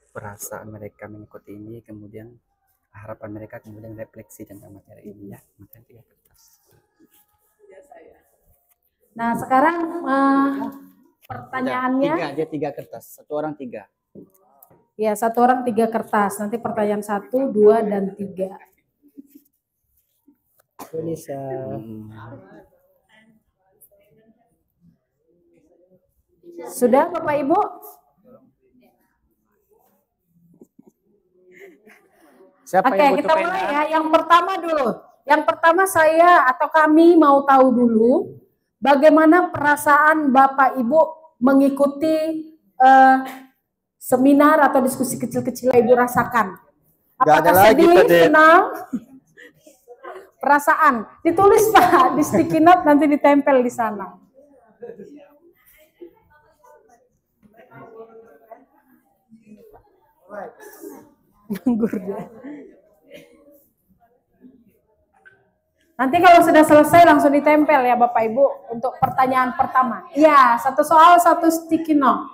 perasaan mereka mengikuti ini, kemudian harapan mereka, kemudian refleksi tentang materi ini ya. Materi 3 kertas. Nah sekarang pertanyaannya. Dia 3 kertas, 1 orang 3. Ya 1 orang 3 kertas. Nanti pertanyaan 1, 2, dan 3. Bisa. Sudah Bapak Ibu? Siapa Oke, yang kita mulai ya. Yang pertama dulu. Yang pertama saya atau kami mau tahu dulu bagaimana perasaan Bapak Ibu mengikuti seminar atau diskusi kecil-kecil yang Ibu rasakan. Apakah sedih, senang? Perasaan. Ditulis Pak di sticky note, nanti ditempel di sana. Nganggur dia. Nanti kalau sudah selesai langsung ditempel ya Bapak Ibu untuk pertanyaan pertama. Ya, 1 soal 1 sticky note.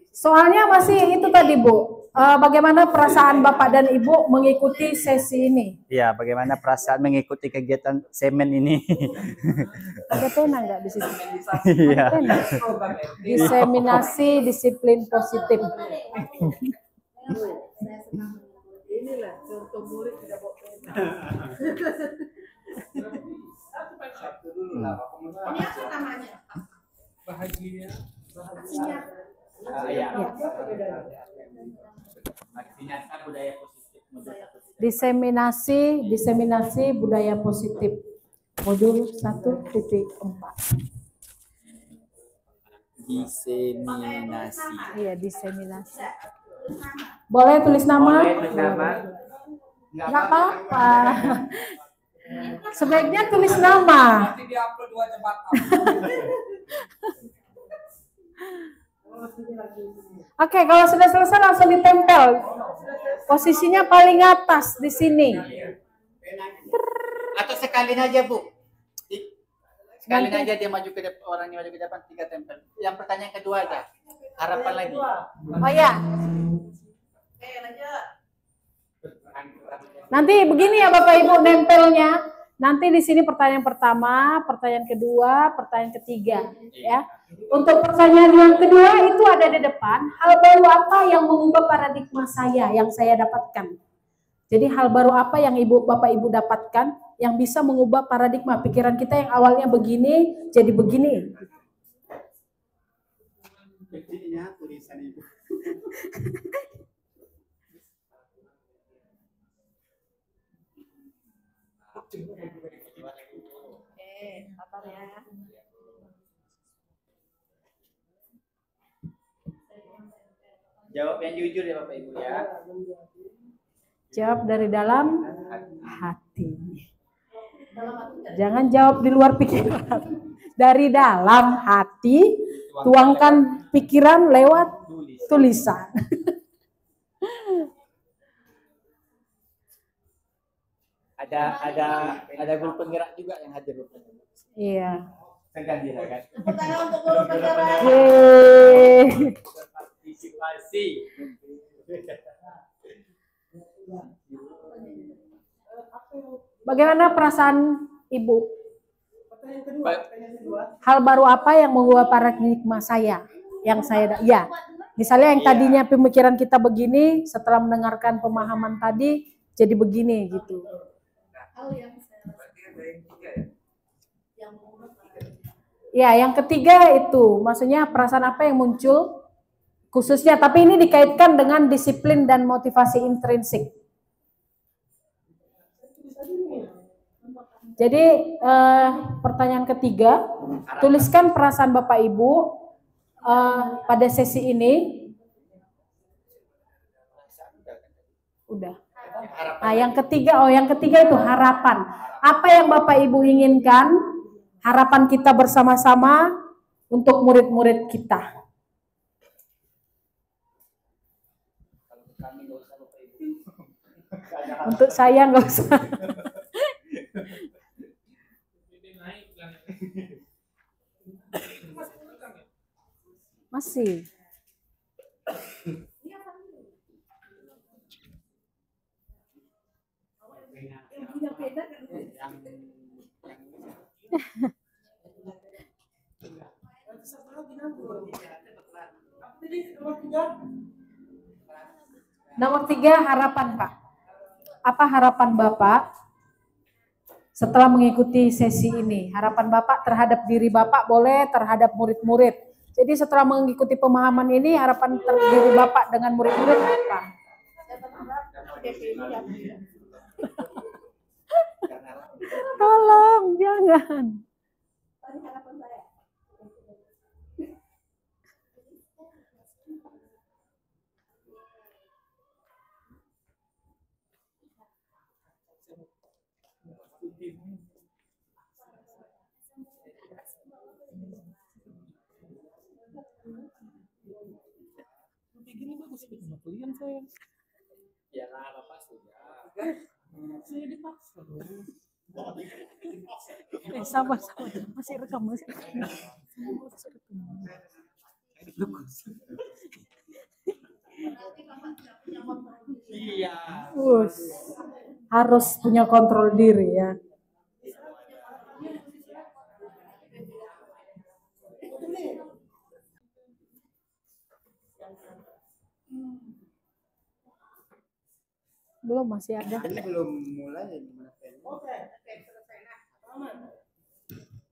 Soalnya masih itu tadi Bu. Bagaimana perasaan Bapak dan Ibu mengikuti sesi ini? Ya, bagaimana perasaan mengikuti kegiatan semen ini? Ada pena nggak di situ? Iya. Diseminasi disiplin positif. Inilah contoh murid tidak bawa pena. Ini apa namanya? Bahagia. Ya. Diseminasi budaya positif. Modul 1.4. Diseminasi. Iya, diseminasi. Boleh tulis nama? Nggak apa-apa. Sebaiknya tulis nama. Nanti diupload 2 jam. Oke, kalau sudah selesai langsung ditempel. Posisinya paling atas di sini. Atau sekalian aja, Bu. Sekalian aja dia maju ke depan, orangnya maju ke depan, 3 tempel. Yang pertanyaan kedua aja. Harapan lagi. Oh ya. Nanti begini ya Bapak Ibu nempelnya. Nanti di sini pertanyaan pertama, pertanyaan kedua, pertanyaan ketiga, ya. Untuk pertanyaan yang kedua itu ada di depan. Hal baru apa yang mengubah paradigma saya yang saya dapatkan? Jadi hal baru apa yang Bapak Ibu dapatkan yang bisa mengubah paradigma pikiran kita yang awalnya begini jadi begini? Kecilnya tulisan Ibu. Jawab yang jujur ya Bapak Ibu ya. Jawab dari dalam hati. Jangan jawab di luar pikiran. Dari dalam hati, tuangkan pikiran lewat tulisan. Ada guru penggerak juga yang hadir. Iya. Ganti kan. Pertanyaan untuk guru penggerak. Yeay. Partisipasi. Bagaimana perasaan Ibu? Hal baru apa yang mengubah paradigma saya? Yang saya ya, misalnya yang tadinya pemikiran kita begini, setelah mendengarkan pemahaman tadi jadi begini gitu. Ya, yang ketiga itu, maksudnya perasaan apa yang muncul khususnya, tapi ini dikaitkan dengan disiplin dan motivasi intrinsik. Jadi pertanyaan ketiga, tuliskan perasaan Bapak Ibu pada sesi ini. Udah. Nah, yang ketiga itu harapan. Apa yang Bapak Ibu inginkan? Harapan kita bersama-sama untuk murid-murid kita. Untuk saya nggak usah. Masih. Nomor 3, harapan Pak. Apa harapan Bapak setelah mengikuti sesi ini? Harapan Bapak terhadap diri Bapak boleh, terhadap murid-murid. Jadi setelah mengikuti pemahaman ini, harapan diri Bapak dengan murid-murid apa? Tolong, jangan. Begini bagus itu sama kalian saya. Ya lah, Bapak sudah. Saya dipaksa loh. Sabar, masih rekam, Iya. Harus punya kontrol diri ya. Belum, masih ada. Ini belum mulai.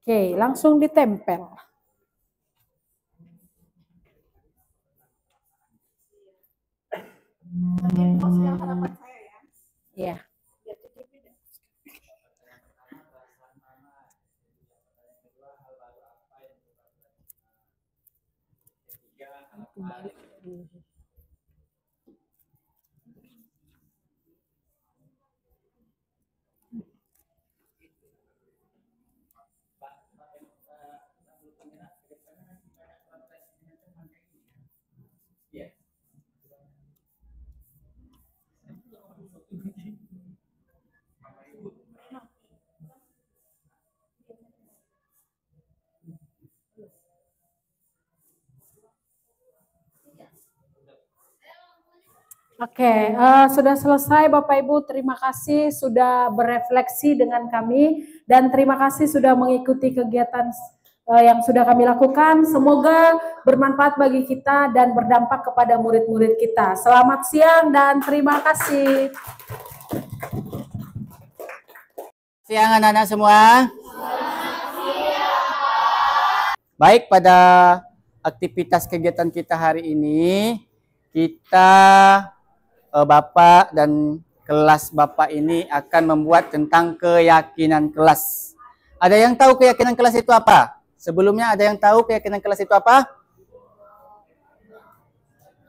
Oke, langsung ditempel. Oke, sudah selesai Bapak Ibu. Terima kasih sudah berefleksi dengan kami dan terima kasih sudah mengikuti kegiatan yang sudah kami lakukan. Semoga bermanfaat bagi kita dan berdampak kepada murid-murid kita. Selamat siang dan terima kasih. Siang anak-anak semua. Baik, pada aktivitas kegiatan kita hari ini, kita Bapak dan kelas Bapak ini akan membuat tentang keyakinan kelas. Ada yang tahu keyakinan kelas itu apa? Sebelumnya ada yang tahu keyakinan kelas itu apa?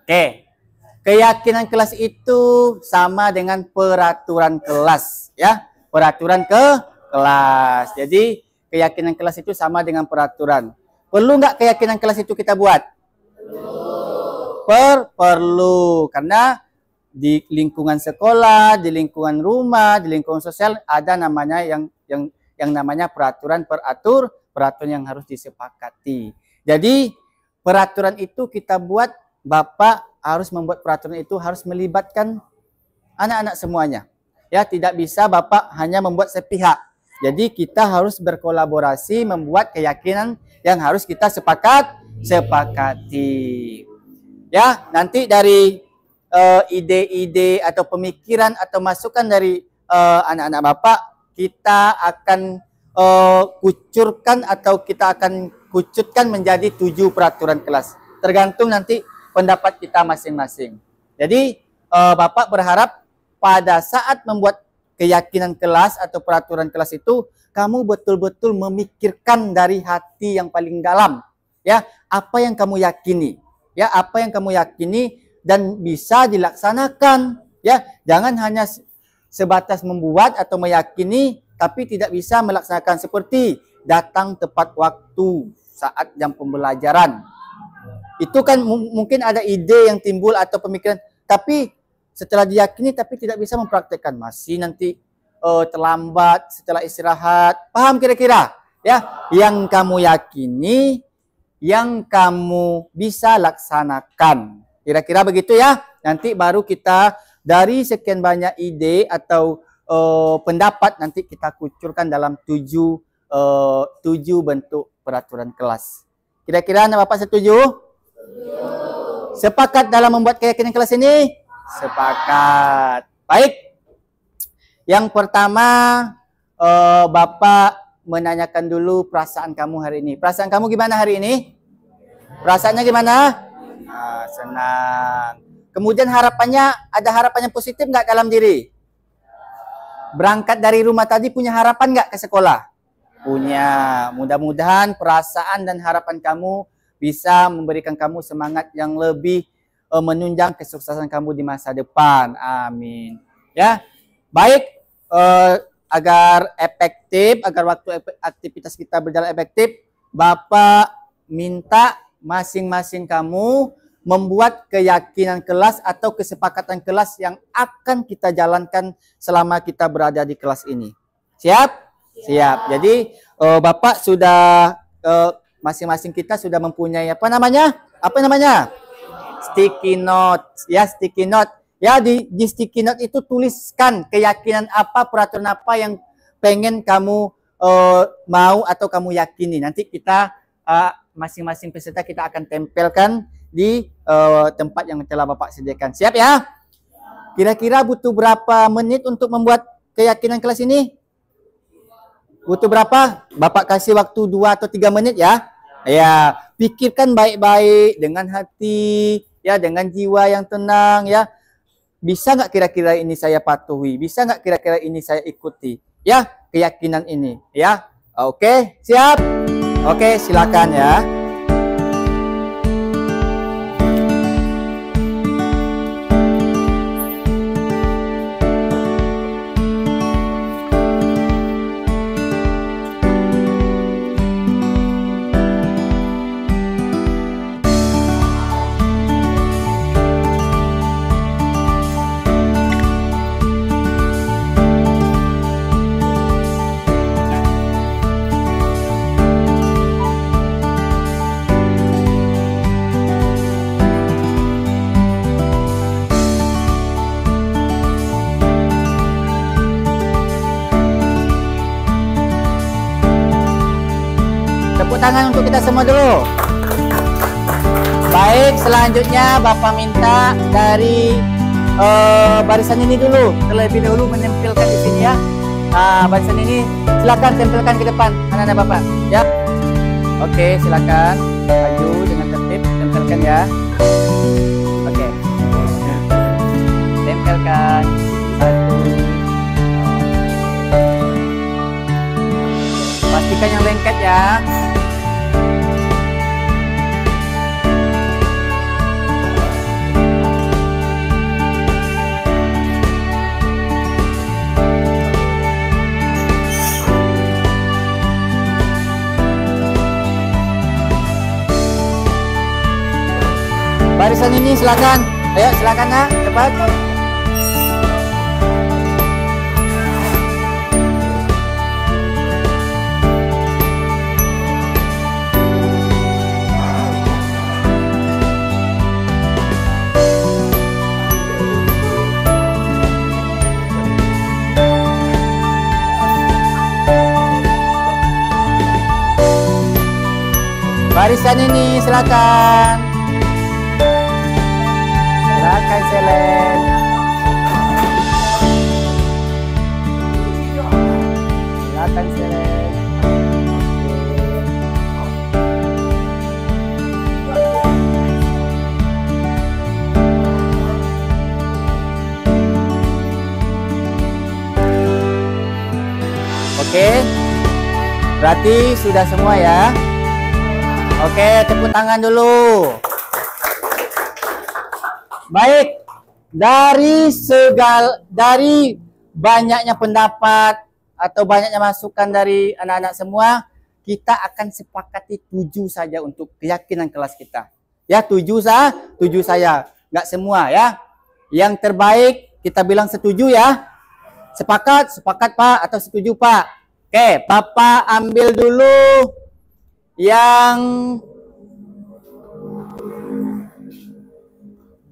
Oke. Keyakinan kelas itu sama dengan peraturan kelas, ya. Peraturan ke kelas. Jadi keyakinan kelas itu sama dengan peraturan. Perlu nggak keyakinan kelas itu kita buat? Perlu, karena di lingkungan sekolah, di lingkungan rumah, di lingkungan sosial ada namanya yang namanya peraturan yang harus disepakati. Jadi peraturan itu kita buat, Bapak harus membuat peraturan itu harus melibatkan anak-anak semuanya. Ya, tidak bisa Bapak hanya membuat sepihak. Jadi kita harus berkolaborasi membuat keyakinan yang harus kita sepakati. Ya, nanti dari ide-ide atau pemikiran atau masukan dari anak-anak Bapak, kita akan kucurkan atau kita akan kucutkan menjadi 7 peraturan kelas. Tergantung nanti pendapat kita masing-masing. Jadi Bapak berharap pada saat membuat keyakinan kelas atau peraturan kelas itu, kamu betul-betul memikirkan dari hati yang paling dalam. Ya, apa yang kamu yakini. Ya, apa yang kamu yakini dan bisa dilaksanakan, ya. Jangan hanya sebatas membuat atau meyakini tapi tidak bisa melaksanakan, seperti datang tepat waktu saat jam pembelajaran. Itu kan mungkin ada ide yang timbul atau pemikiran, tapi setelah diyakini tapi tidak bisa mempraktekkan, masih nanti terlambat setelah istirahat. Paham kira-kira? Ya, yang kamu yakini, yang kamu bisa laksanakan. Kira-kira begitu ya. Nanti baru kita dari sekian banyak ide atau pendapat nanti kita kucurkan dalam 7 bentuk peraturan kelas. Kira-kira anak Bapak setuju? Sepakat dalam membuat keyakinan kelas ini? Sepakat. Baik. Yang pertama, Bapak menanyakan dulu perasaan kamu hari ini. Perasaan kamu gimana hari ini? Perasaannya gimana? Senang. Kemudian harapannya, ada harapan yang positif nggak dalam diri? Berangkat dari rumah tadi punya harapan nggak ke sekolah? Punya. Mudah-mudahan perasaan dan harapan kamu bisa memberikan kamu semangat yang lebih menunjang kesuksesan kamu di masa depan. Amin. Ya, baik. Agar efektif, agar waktu aktivitas kita berjalan efektif, Bapak minta masing-masing kamu membuat keyakinan kelas atau kesepakatan kelas yang akan kita jalankan selama kita berada di kelas ini. Siap? Siap. Jadi Bapak sudah masing-masing kita sudah mempunyai apa namanya? Apa namanya? Sticky note. Ya, sticky note. Ya, di sticky note itu tuliskan keyakinan apa, peraturan apa yang pengen kamu mau atau kamu yakini. Nanti kita masing-masing peserta kita akan tempelkan di tempat yang telah Bapak sediakan. Siap ya? Kira-kira butuh berapa menit untuk membuat keyakinan kelas ini? Butuh berapa? Bapak kasih waktu 2 atau 3 menit ya. Ya, pikirkan baik-baik dengan hati, ya, dengan jiwa yang tenang ya. Bisa nggak kira-kira ini saya patuhi? Bisa nggak kira-kira ini saya ikuti? Ya, keyakinan ini ya. Oke, siap? Oke, silakan ya. tangan untuk kita semua dulu. Baik, selanjutnya Bapak minta dari barisan ini dulu, terlebih dahulu menempelkan di sini ya. Barisan ini silakan tempelkan ke depan anak-anak Bapak ya. Oke, silakan maju dengan tertib, tempelkan ya. Oke, tempelkan satu. Pastikan yang lengket ya. Barisan ini silakan. Ayo silakan nak, cepat. Barisan ini silakan. Silakan Selen. Silakan Selen. Oke. Berarti sudah semua ya. Oke, tepuk tangan dulu. Baik, dari banyaknya pendapat atau banyaknya masukan dari anak-anak semua, kita akan sepakati 7 saja untuk keyakinan kelas kita. Ya, 7 saya, nggak semua ya. Yang terbaik kita bilang setuju ya. Sepakat Pak atau setuju Pak. Oke, Bapak ambil dulu yang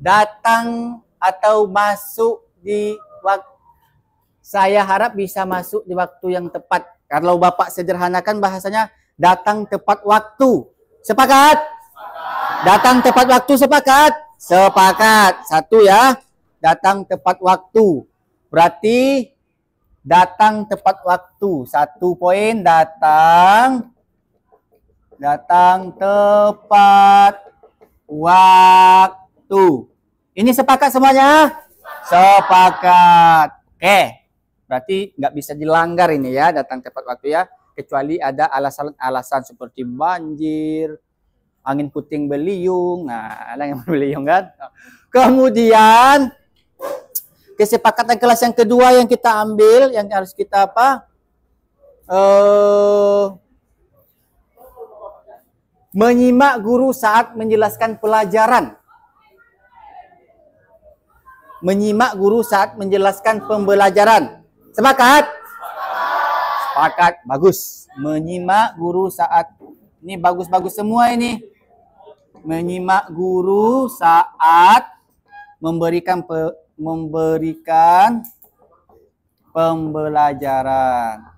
datang atau masuk di waktu. Saya harap bisa masuk di waktu yang tepat. Kalau Bapak sederhanakan bahasanya datang tepat waktu. Sepakat? Datang tepat waktu sepakat? Sepakat. 1 ya. Datang tepat waktu. Berarti datang tepat waktu. 1 poin datang tepat waktu. Ini sepakat semuanya? Sepakat. Oke. Berarti nggak bisa dilanggar ini ya, datang tepat waktu ya. Kecuali ada alasan-alasan seperti banjir, angin puting beliung. Nah, ada yang beliung kan. Kemudian kesepakatan kelas yang kedua yang kita ambil, yang harus kita apa? Menyimak guru saat menjelaskan pelajaran. Menyimak guru saat menjelaskan pembelajaran. Sepakat? Sepakat. Bagus. Menyimak guru saat, ini bagus-bagus semua ini. Menyimak guru saat memberikan pembelajaran.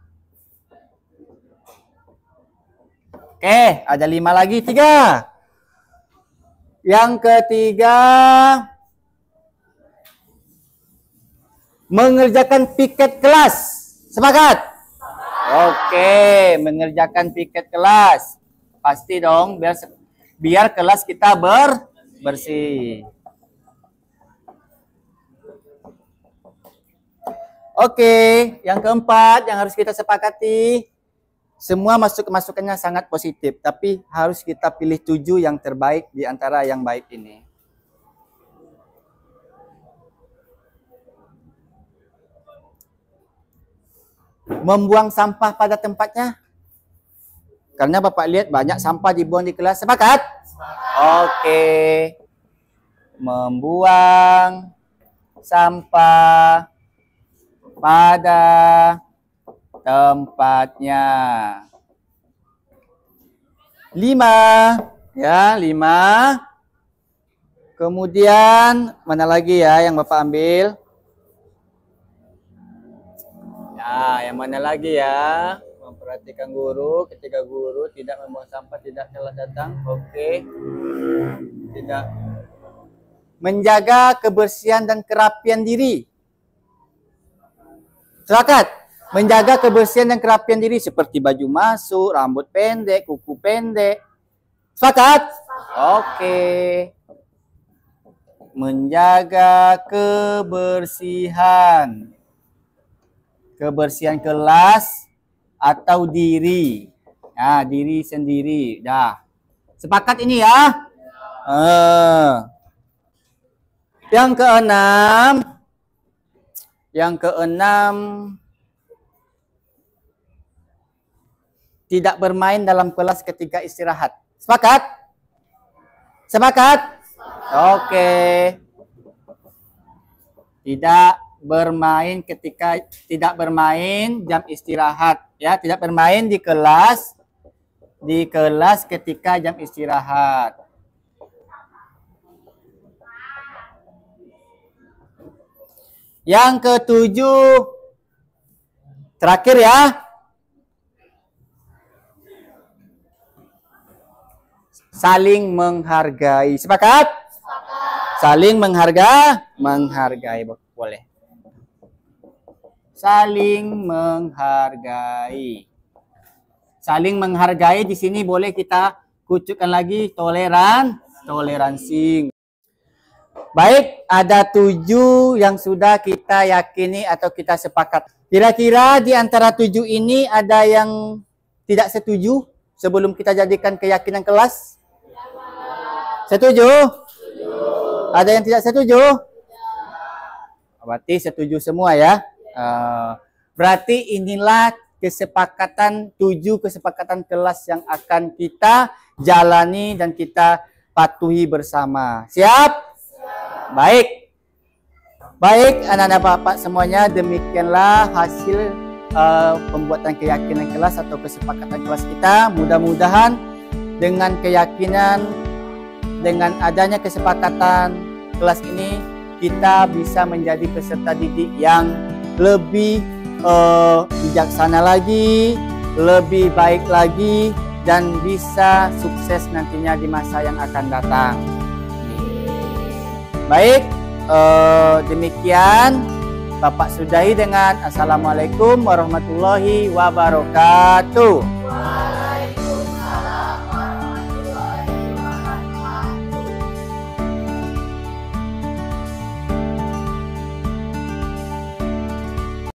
Oke, ada 5 lagi, 3. Yang ketiga, mengerjakan piket kelas. Sepakat? Oke, mengerjakan piket kelas. Pasti dong, biar kelas kita bersih. Oke, yang keempat yang harus kita sepakati, semua masukannya sangat positif, tapi harus kita pilih 7 yang terbaik di antara yang baik ini. Membuang sampah pada tempatnya. Karena Bapak lihat banyak sampah dibuang di kelas. Sepakat? Oke. Membuang sampah pada tempatnya. 5. Ya, 5. Kemudian mana lagi ya yang Bapak ambil? Ya, yang mana lagi ya? perhatikan guru. Ketika guru tidak membuang sampah, tidak telat datang. Oke. Tidak. Menjaga kebersihan dan kerapian diri. Sepakat? Menjaga kebersihan dan kerapian diri seperti baju masuk, rambut pendek, kuku pendek. Sepakat? Oke. Menjaga kebersihan. Kebersihan kelas atau diri. Nah, diri sendiri. Dah. Sepakat ini ya? Yang keenam, tidak bermain dalam kelas ketika istirahat. Sepakat? Sepakat? Oke. Tidak bermain jam istirahat ya, tidak bermain di kelas ketika jam istirahat. Yang ketujuh, terakhir ya, saling menghargai. Sepakat? Saling menghargai boleh. Saling menghargai. Saling menghargai di sini boleh kita kucukkan lagi toleransi. Baik, ada 7 yang sudah kita yakini atau kita sepakat. Kira-kira di antara 7 ini ada yang tidak setuju sebelum kita jadikan keyakinan kelas? Setuju? Ada yang tidak setuju? Berarti setuju semua ya. Berarti inilah kesepakatan 7 kesepakatan kelas yang akan kita jalani dan kita patuhi bersama. Siap? Baik. Baik anak-anak bapak semuanya, demikianlah hasil pembuatan keyakinan kelas atau kesepakatan kelas kita. Mudah-mudahan dengan keyakinan, dengan adanya kesepakatan kelas ini, kita bisa menjadi peserta didik yang lebih bijaksana lagi, lebih baik lagi, dan bisa sukses nantinya di masa yang akan datang. Baik, demikian Bapak sudahi dengan Assalamualaikum warahmatullahi wabarakatuh.